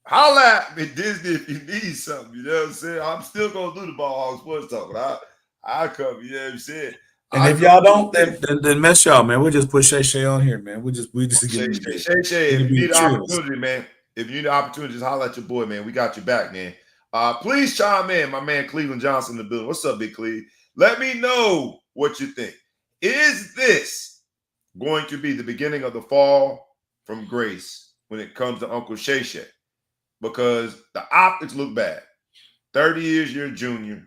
holla at me, Disney, if you need something. You know what I'm saying? I'm still gonna do the Ball Hog Sports Talk. I come. You know what I'm saying? And if y'all don't, then mess y'all, man. We'll just put Shay Shay on here, man. We just Shay Shay. If you need the opportunity, man. If you need the opportunity, just holler at your boy, man. We got your back, man. Please chime in, my man Cleveland Johnson in the building. What's up, Big Cleve? Let me know what you think. Is this going to be the beginning of the fall from grace when it comes to Uncle Shay Shay? Because the optics look bad. 30 years you're a junior.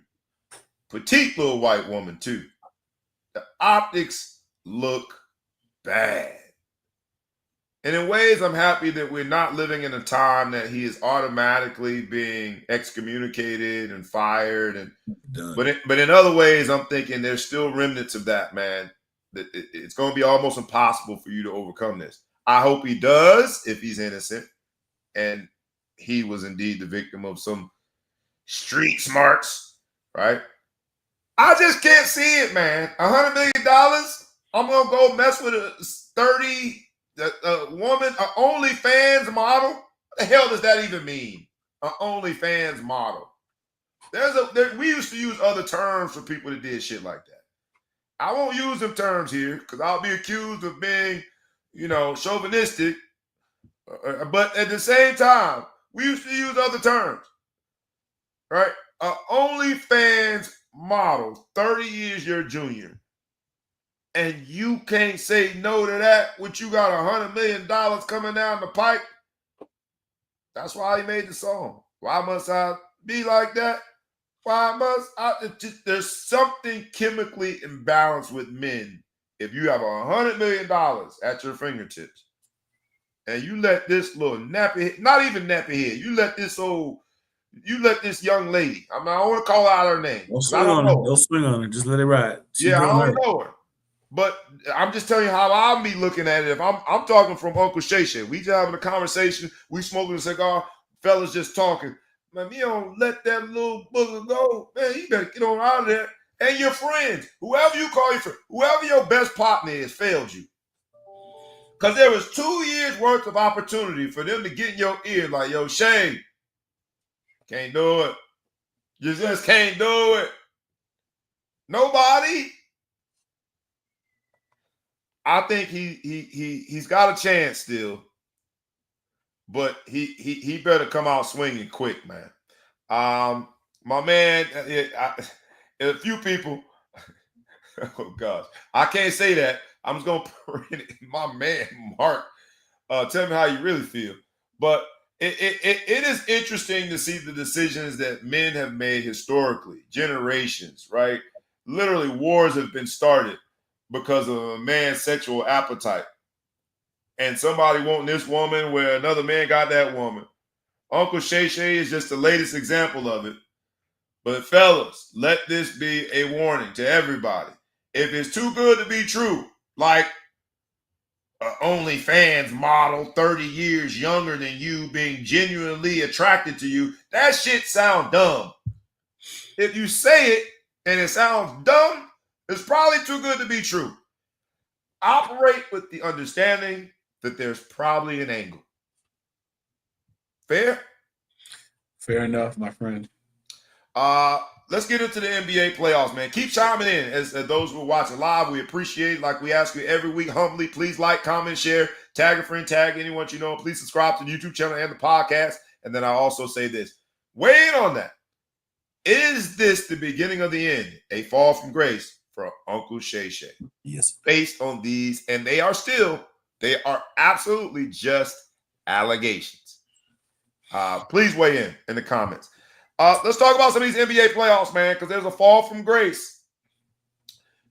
Petite little white woman, too. The optics look bad. And in ways, I'm happy that we're not living in a time that he is automatically being excommunicated and fired. And but in other ways, I'm thinking there's still remnants of that, man. That it's going to be almost impossible for you to overcome this. I hope he does if he's innocent. And he was indeed the victim of some street smarts, right? I just can't see it, man. $100 million, I'm going to go mess with a 30 woman, an OnlyFans model? What the hell does that even mean? An OnlyFans model. We used to use other terms for people that did shit like that. I won't use them terms here because I'll be accused of being, chauvinistic. But at the same time, we used to use other terms, right? OnlyFans model, 30 years your junior, and you can't say no to that when you got $100 million coming down the pipe. That's why he made the song. Why must I be like that? Why must I? There's something chemically imbalanced with men. If you have $100 million at your fingertips, and you let this little nappy, not even nappy head, you let this young lady, I don't want to call out her name. Don't swing on her. Don't swing on her. Just let it ride. I don't know her. But I'm just telling you how I'll be looking at it. If I'm talking from Uncle Shay Shay, we just having a conversation, we smoking a cigar, fellas just talking. Man, you don't let that little booger go. Man, you better get on out of there. And your friends, whoever you call your friend, whoever your best partner is, failed you. Because there was 2 years worth of opportunity for them to get in your ear like, yo, Shay, can't do it. You just can't do it. Nobody. I think he's got a chance still, but he better come out swinging quick, man. My man, a few people. Oh gosh, I can't say that. I'm just gonna print it. My man, Mark, tell me how you really feel. But it is interesting to see the decisions that men have made historically, generations, right? Literally, wars have been started because of a man's sexual appetite. and somebody wanting this woman where another man got that woman. Uncle Shay Shay is just the latest example of it. But fellas, let this be a warning to everybody. If it's too good to be true, like OnlyFans model 30 years younger than you being genuinely attracted to you, that shit sound dumb. If you say it and it sounds dumb, it's probably too good to be true. Operate with the understanding that there's probably an angle. Fair? Fair enough, my friend. Let's get into the NBA playoffs, man. Keep chiming in as those who are watching live. We appreciate it. Like we ask you every week, humbly, please like, comment, share, tag a friend, tag anyone you know. Please subscribe to the YouTube channel and the podcast. And then I also say this. Weigh in on that. Is this the beginning of the end? A fall from grace for Uncle Shay Shay? Yes. Based on these, and they are absolutely just allegations. Please weigh in the comments. Let's talk about some of these NBA playoffs, man, because there's a fall from grace.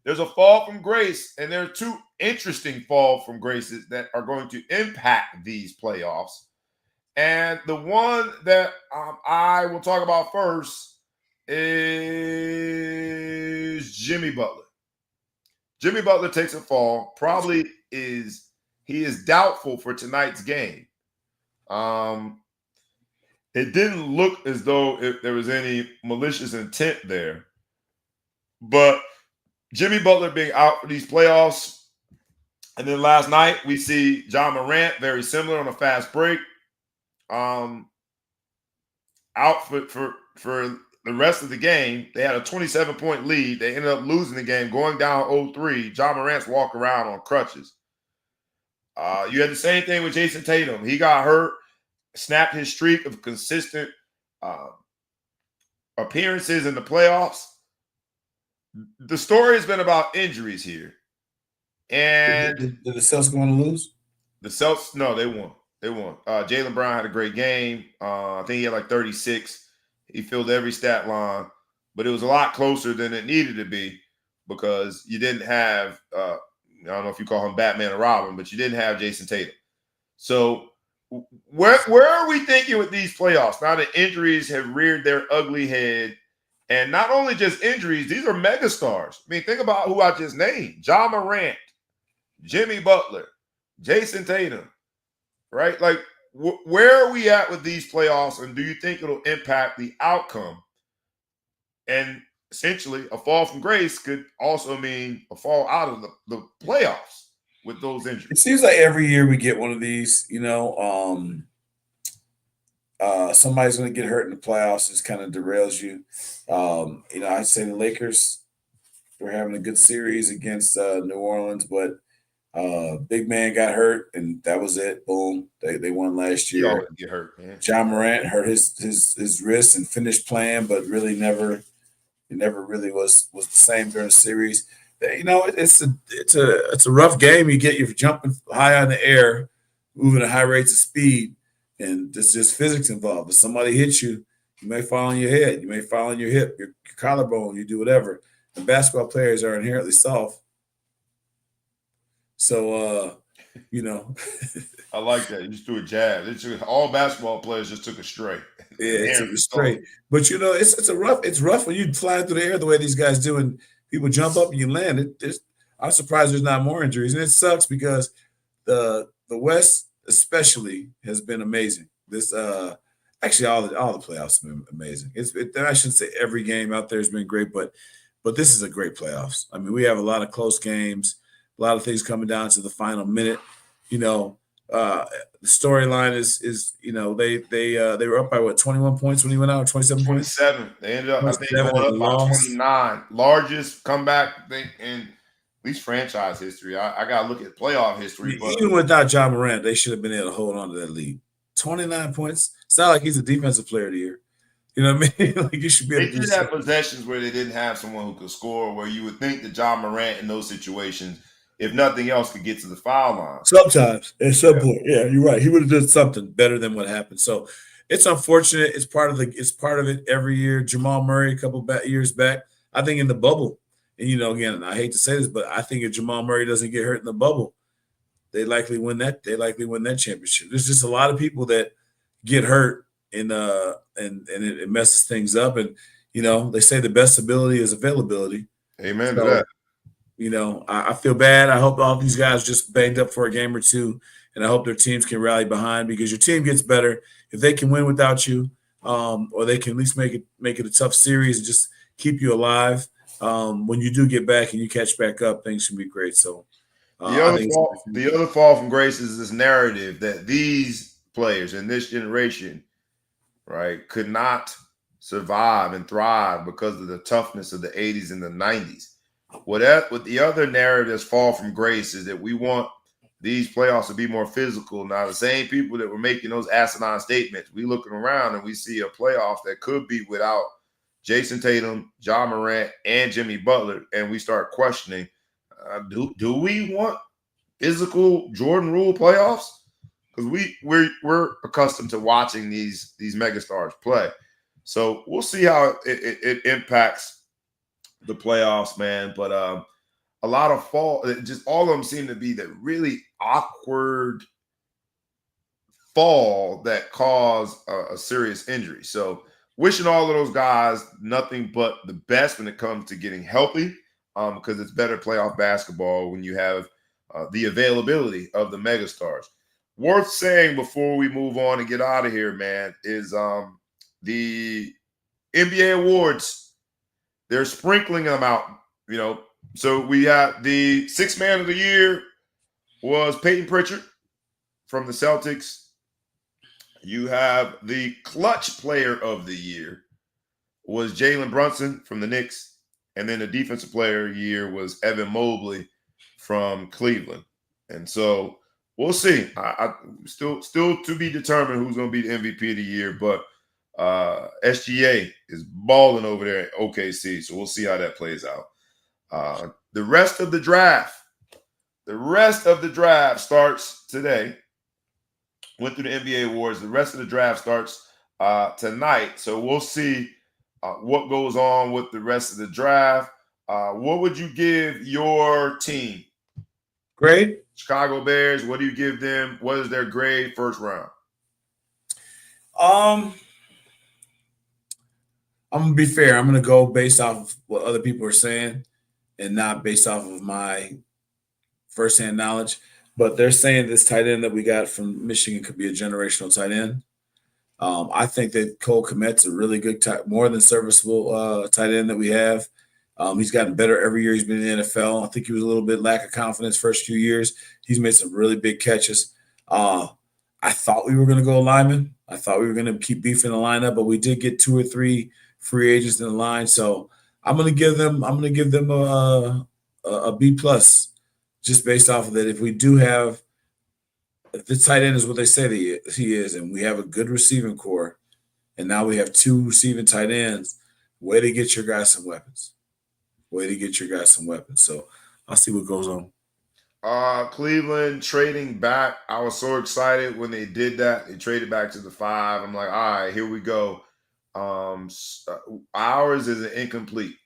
There's a fall from grace, and there are two interesting fall from graces that are going to impact these playoffs. And the one that I will talk about first is Jimmy Butler. Jimmy Butler takes a fall. He is doubtful for tonight's game. It didn't look as though there was any malicious intent there. But Jimmy Butler being out for these playoffs. And then last night, we see John Morant, very similar on a fast break. Out for the rest of the game. They had a 27-point lead. They ended up losing the game, going down 0-3. John Morant's walking around on crutches. You had the same thing with Jason Tatum. He got hurt. Snapped his streak of consistent appearances in the playoffs. The story has been about injuries here. And did the Celtics going to lose? The Celtics, no, they won. They won. Jaylen Brown had a great game. I think he had like 36. He filled every stat line. But it was a lot closer than it needed to be because you didn't have, I don't know if you call him Batman or Robin, but you didn't have Jason Tatum. So where are we thinking with these playoffs? Now that injuries have reared their ugly head, and not only just injuries, these are megastars. I mean, think about who I just named. John Morant, Jimmy Butler, Jason Tatum, right? Like, where are we at with these playoffs, and do you think it'll impact the outcome? And essentially, a fall from grace could also mean a fall out of the playoffs with those injuries. It seems like every year we get one of these, somebody's going to get hurt in the playoffs. It kind of derails you. I'd say the Lakers were having a good series against New Orleans, but big man got hurt, and that was it. Boom. They won last year. He always get hurt, man. John Morant hurt his wrist and finished playing, but really never really was the same during the series. It's a rough game. You're jumping high in the air, moving at high rates of speed, and there's just physics involved. If somebody hits you, you may fall on your head, you may fall on your hip, your collarbone, you do whatever. And basketball players are inherently soft. So, I like that. You just do a jab. All basketball players just took a straight. Yeah, it took a straight. But it's rough when you fly through the air the way these guys do, and people jump up and you land. I'm surprised there's not more injuries, and it sucks because the West especially has been amazing. This actually all the playoffs have been amazing. I shouldn't say every game out there has been great, but this is a great playoffs. I mean, we have a lot of close games, a lot of things coming down to the final minute. The storyline is they were up by 21 points when he went out, 27 points. 27. They ended up I think going up by 29. Largest comeback thing in at least franchise history. I gotta look at playoff history. But even without John Morant, they should have been able to hold on to that lead. 29 points. It's not like he's a defensive player of the year. You know what I mean? Like you should be able to did have possessions where they didn't have someone who could score, where you would think that John Morant in those situations, if nothing else, could get to the foul line. Sometimes, at some point, yeah, you're right. He would have done something better than what happened. So it's unfortunate. It's part of it every year. Jamal Murray, a couple years back, I think in the bubble, and again, I hate to say this, but I think if Jamal Murray doesn't get hurt in the bubble, they likely win that. They likely win that championship. There's just a lot of people that get hurt, and it messes things up. And they say the best ability is availability. Amen to that. I feel bad. I hope all these guys just banged up for a game or two, and I hope their teams can rally behind, because your team gets better if they can win without you, or they can at least make it a tough series and just keep you alive. When you do get back and you catch back up, things can be great. So the other fall from grace is this narrative that these players in this generation, right, could not survive and thrive because of the toughness of the 80s and the 90s. What the other narratives fall from grace is that we want these playoffs to be more physical. Now, the same people that were making those asinine statements, we looking around and we see a playoff that could be without Jason Tatum, Ja Morant, and Jimmy Butler, and we start questioning, do we want physical Jordan rule playoffs? Because we're accustomed to watching these megastars play. So we'll see how it impacts the playoffs, man. But a lot of just all of them seem to be that really awkward fall that cause a serious injury. So wishing all of those guys nothing but the best when it comes to getting healthy, because it's better playoff basketball when you have the availability of the megastars. Worth saying before we move on and get out of here, man, is the NBA awards. They're sprinkling them out, So we have the sixth man of the year was Peyton Pritchard from the Celtics. You have the clutch player of the year was Jalen Brunson from the Knicks. And then the defensive player of the year was Evan Mobley from Cleveland. And so we'll see. I still to be determined who's going to be the MVP of the year, but SGA is balling over there at OKC, so we'll see how that plays out. The rest of the draft starts today. Went through the NBA awards. The rest of the draft starts tonight, so we'll see what goes on with the rest of the draft. What would you give your team? Grade? Chicago Bears. What do you give them? What is their grade first round? I'm going to be fair. I'm going to go based off of what other people are saying and not based off of my firsthand knowledge. But they're saying this tight end that we got from Michigan could be a generational tight end. I think that Cole Kmet's a really good, more than serviceable tight end that we have. He's gotten better every year he's been in the NFL. I think he was a little bit lack of confidence first few years. He's made some really big catches. I thought we were going to go lineman. I thought we were going to keep beefing the lineup, but we did get 2 or 3 free agents in the line. So I'm going to give them a B plus, just based off of that. If we do have, if the tight end is what they say he is, and we have a good receiving core, and now we have 2 receiving tight ends, way to get your guys some weapons. So I'll see what goes on. Cleveland trading back. I was so excited when they did that. They traded back to the 5. I'm like, all right, here we go. Ours is an incomplete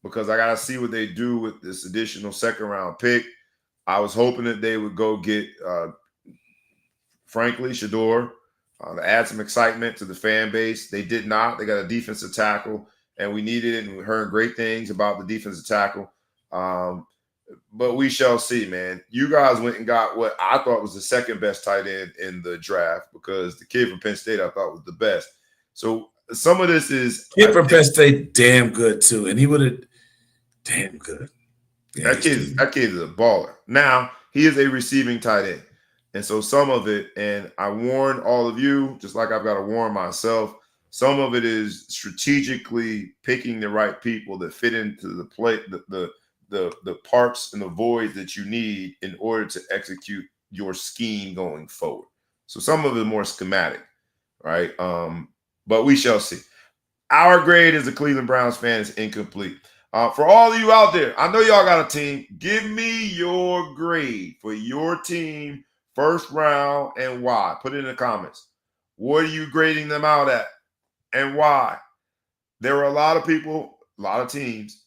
because I got to see what they do with this additional second round pick. I was hoping that they would go get, frankly, Shedeur to add some excitement to the fan base. They did not. They got a defensive tackle, and we needed it, and we heard great things about the defensive tackle. But we shall see, man. You guys went and got what I thought was the second best tight end in the draft, because the kid from Penn State I thought was the best. So some of this is kid from Penn State, damn good too, and he would have damn good. Yeah, that kid is a baller. Now he is a receiving tight end, and so some of it, and I warn all of you, just like I've got to warn myself. Some of it is strategically picking the right people that fit into the play, the parts and the voids that you need in order to execute your scheme going forward. So some of it more schematic, right? But we shall see. Our grade as a Cleveland Browns fan is incomplete. For all of you out there, I know y'all got a team. Give me your grade for your team first round and why. Put it in the comments. What are you grading them out at and why? There are a lot of people, a lot of teams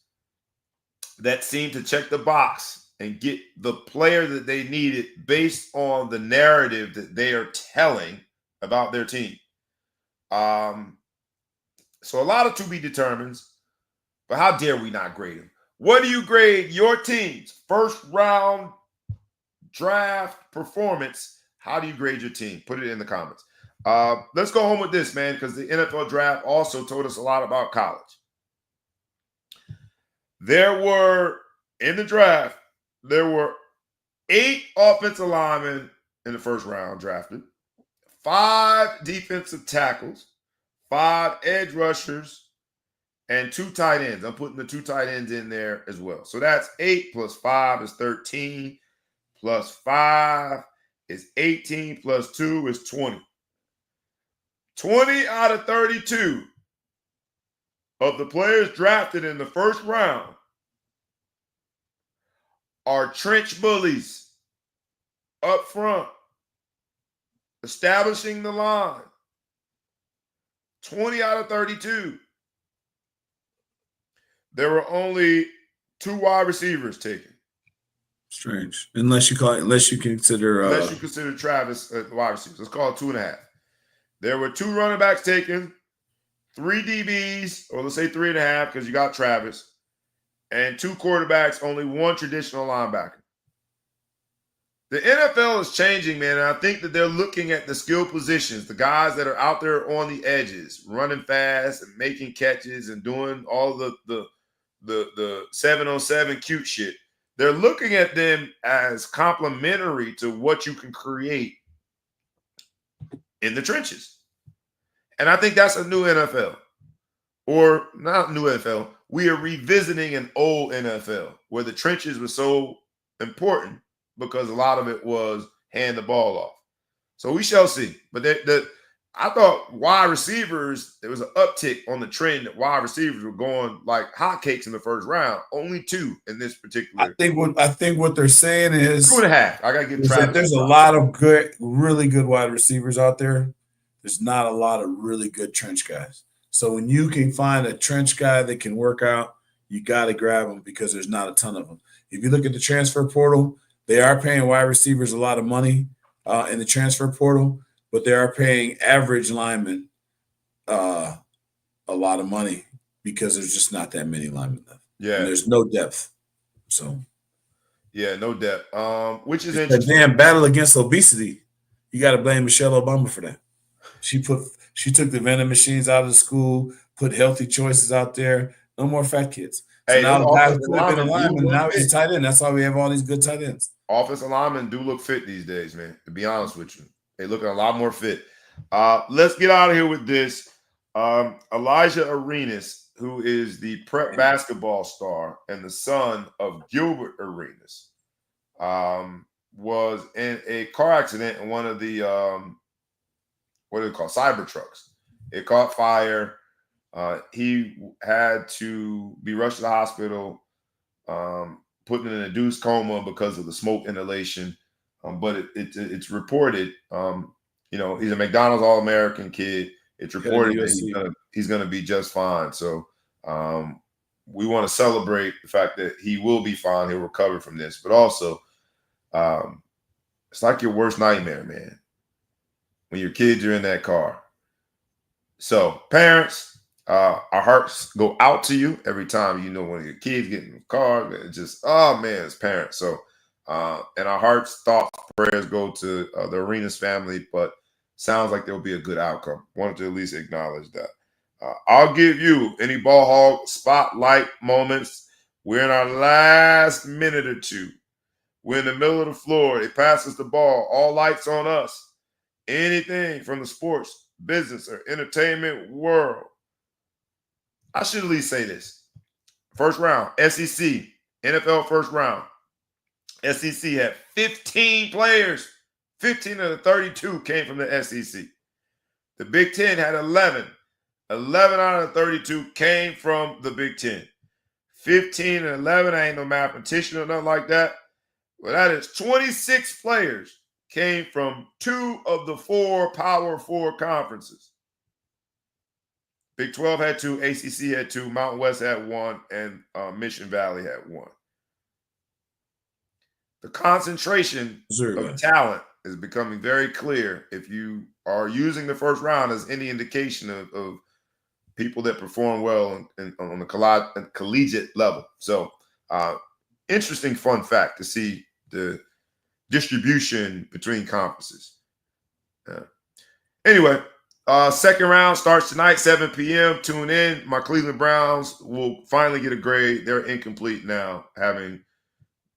that seem to check the box and get the player that they needed based on the narrative that they are telling about their team. So a lot of to be determines, but how dare we not grade them? What do you grade your team's first round draft performance? How do you grade your team? Put it in the comments. Let's go home with this, man, because the NFL draft also told us a lot about college. In the draft, there were 8 offensive linemen in the first round drafted, 5 defensive tackles, 5 edge rushers, and 2 tight ends. I'm putting the 2 tight ends in there as well. So that's 8 plus 5 is 13, plus 5 is 18, plus 2 is 20. 20 out of 32 of the players drafted in the first round are trench bullies up front, establishing the line. 20 out of 32. There were only 2 wide receivers taken. Strange. Unless you consider Travis wide receivers. Let's call it 2.5. There were 2 running backs taken, 3 DBs, or let's say 3.5 because you got Travis, and 2 quarterbacks, only 1 traditional linebacker. The NFL is changing, man, and I think that they're looking at the skill positions, the guys that are out there on the edges, running fast and making catches and doing all the 7-on-7 cute shit. They're looking at them as complementary to what you can create in the trenches. And I think that's a new NFL. Or not new NFL. We are revisiting an old NFL where the trenches were so important because a lot of it was hand the ball off. So we shall see. But I thought wide receivers, there was an uptick on the trend that wide receivers were going like hotcakes in the first round. Only 2 in this particular. I think what they're saying is 2.5. I gotta give Travis. There's a lot of really good wide receivers out there. There's not a lot of really good trench guys. So when you can find a trench guy that can work out, you got to grab them because there's not a ton of them. If you look at the transfer portal, they are paying wide receivers a lot of money in the transfer portal, but they are paying average linemen a lot of money because there's just not that many linemen left. Yeah. And there's no depth. So yeah, no depth. Which is it's interesting. A damn battle against obesity. You got to blame Michelle Obama for that. She took the vending machines out of the school, put healthy choices out there. No more fat kids. So hey, now the guy who could have been a linemen lineman, now he's a tight end. That's why we have all these good tight ends. Offensive linemen do look fit these days, man. To be honest with you, they look a lot more fit. Let's get out of here with this. Elijah Arenas, who is the prep basketball star and the son of Gilbert Arenas, was in a car accident in one of the what do they call cyber trucks. It caught fire. He had to be rushed to the hospital, put in an induced coma because of the smoke inhalation. But it's reported, he's a McDonald's All-American kid. It's reported that he's gonna be just fine. So we want to celebrate the fact that he will be fine. He'll recover from this. But also, it's like your worst nightmare, man, when your kids are in that car. So parents, our hearts go out to you every time one of your kids get in the car. It's just, oh man, it's parents. So and our hearts, thoughts, prayers go to the Arenas family, but sounds like there'll be a good outcome. Wanted to at least acknowledge that. I'll give you any ball hog spotlight moments. We're in our last minute or two. We're in the middle of the floor. It passes the ball. All lights on us. Anything from the sports, business, or entertainment world. I should at least say this. First round, SEC, NFL first round. SEC had 15 players. 15 of the 32 came from the SEC. The Big Ten had 11. 11 out of the 32 came from the Big Ten. 15 and 11, I ain't no mathematician or nothing like that. But that is 26 players came from 2 of the 4 Power 4 conferences. Big 12 had 2, ACC had 2, Mountain West had 1, and Mission Valley had 1. the concentration Missouri, of talent is becoming very clear if you are using the first round as any indication of people that perform well on the collegiate level. So, interesting fun fact to see the distribution between conferences. Anyway, second round starts tonight, 7 p.m. Tune in. My Cleveland Browns will finally get a grade. They're incomplete now, having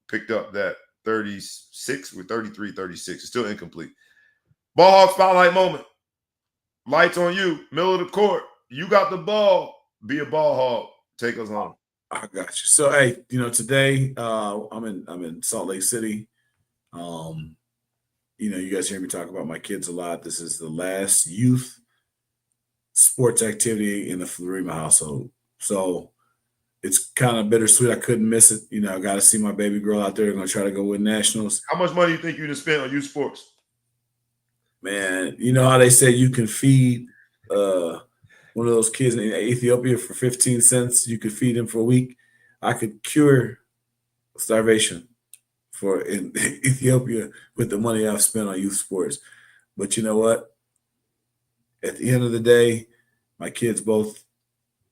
picked up that 36 with 33, 36. It's still incomplete. Ball hog spotlight moment. Lights on you, middle of the court. You got the ball. Be a ball hog. Take us home. I got you. So, hey, today I'm in Salt Lake City. You guys hear me talk about my kids a lot. This is the last youth sports activity in the Florima household. So it's kind of bittersweet. I couldn't miss it. I got to see my baby girl out there. Going to try to go win nationals. How much money do you think you just spent on youth sports? Man, you know how they say you can feed one of those kids in Ethiopia for 15 cents? You could feed him for a week. I could cure starvation in Ethiopia with the money I've spent on youth sports. But you know what? At the end of the day, my kids both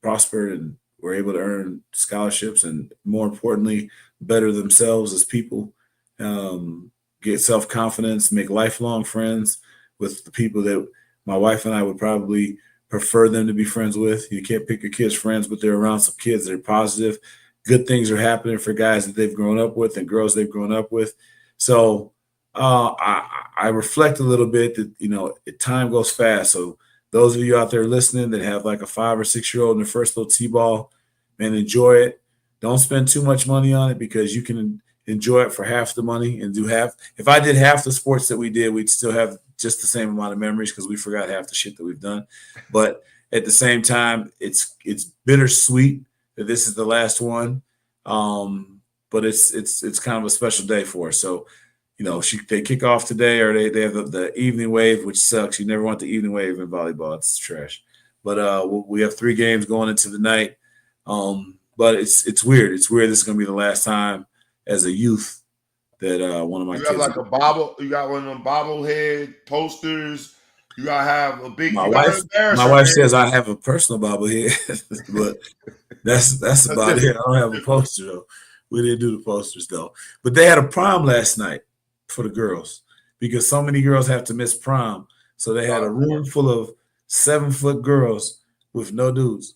prospered and were able to earn scholarships and, more importantly, better themselves as people, get self-confidence, make lifelong friends with the people that my wife and I would probably prefer them to be friends with. You can't pick your kids' friends, but they're around some kids that are positive. Good things are happening for guys that they've grown up with and girls they've grown up with. So I reflect a little bit that, time goes fast. So those of you out there listening that have like a 5 or 6 year old in their first little T-ball, man, enjoy it. Don't spend too much money on it because you can enjoy it for half the money and do half. If I did half the sports that we did, we'd still have just the same amount of memories because we forgot half the shit that we've done. But at the same time, it's bittersweet that this is the last one. But it's kind of a special day for us. So, they kick off today, or they have the evening wave, which sucks. You never want the evening wave in volleyball. It's trash. But we have 3 games going into the night. But it's weird. It's weird. This is going to be the last time as a youth that one of my kids. You got like a bobble. You got one of them bobblehead posters. You gotta have a big. My wife says I have a personal bobblehead, but that's about it. I don't have a poster though. We didn't do the posters though. But they had a prom last night for the girls because so many girls have to miss prom. So they had a room full of 7-foot girls with no dudes.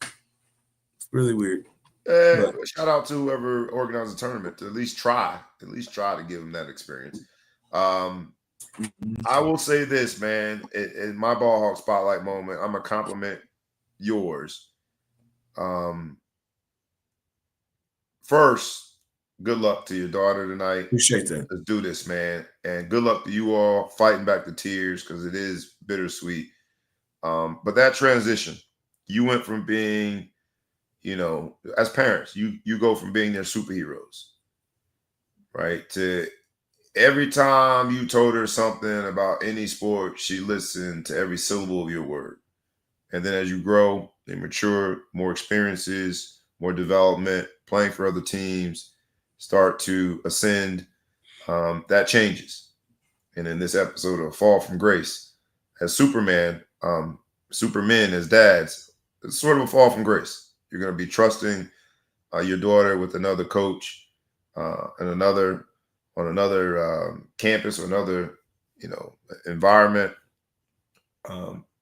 It's really weird. Shout out to whoever organized the tournament to at least try to give them that experience. I will say this, man, in my ball hog spotlight moment, I'm gonna compliment yours. First, good luck to your daughter tonight. Appreciate that. Let's do this, man. And good luck to you all fighting back the tears because it is bittersweet. But that transition, you went from being, as parents, you go from being their superheroes, right? To every time you told her something about any sport, she listened to every syllable of your word. And then as you grow and mature, more experiences, more development, playing for other teams, start to ascend, that changes. And in this episode of Fall from Grace, as Superman, Supermen as dads, it's sort of a fall from grace. You're going to be trusting your daughter with another coach and another campus or another, environment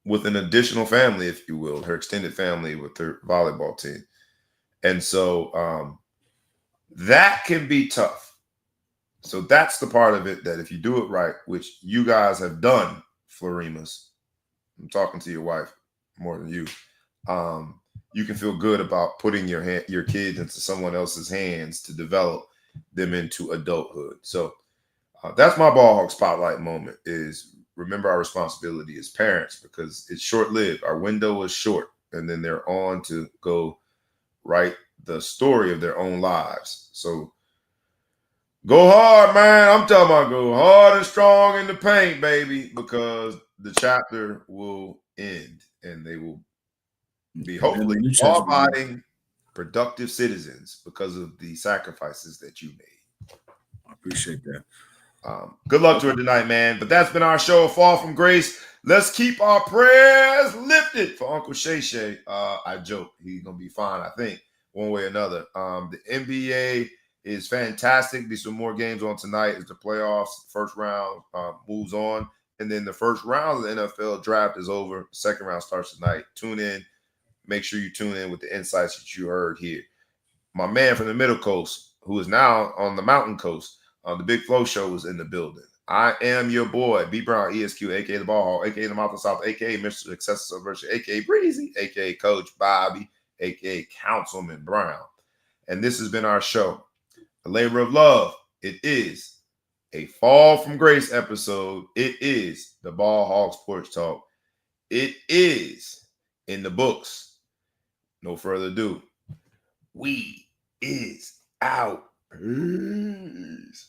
with an additional family, if you will, her extended family with her volleyball team. And so that can be tough. So that's the part of it that if you do it right, which you guys have done, Florimas, I'm talking to your wife more than you, you can feel good about putting your kids into someone else's hands to develop them into adulthood. So that's my ball hog spotlight moment, is remember our responsibility as parents because it's short-lived. Our window is short, and then they're on to go write the story of their own lives. So go hard, man. I'm talking about go hard and strong in the paint, baby, because the chapter will end and they will be hopefully law-abiding, productive citizens because of the sacrifices that you made. I Appreciate that. Good luck to her tonight, man. But that's been our show, Fall from Grace. Let's keep our prayers lifted for Uncle Shay Shay. I joke. He's going to be fine, I think, one way or another. The NBA is fantastic. There's some more games on tonight as the playoffs. First round moves on. And then the first round of the NFL draft is over. Second round starts tonight. Tune in. Make sure you tune in with the insights that you heard here. My man from the Middle Coast, who is now on the Mountain Coast, the Big Flow Show is in the building. I am your boy, B Brown, ESQ, a.k.a. the Ball Hall, a.k.a. the Mouth of South, a.k.a. Mr. Success Celebration, a.k.a. Breezy, a.k.a. Coach Bobby, a.k.a. Councilman Brown. And this has been our show, A Labor of Love. It is a Fall from Grace episode. It is the Ball Hog Sports Talk. It is in the books. No further ado. We is out. Peace.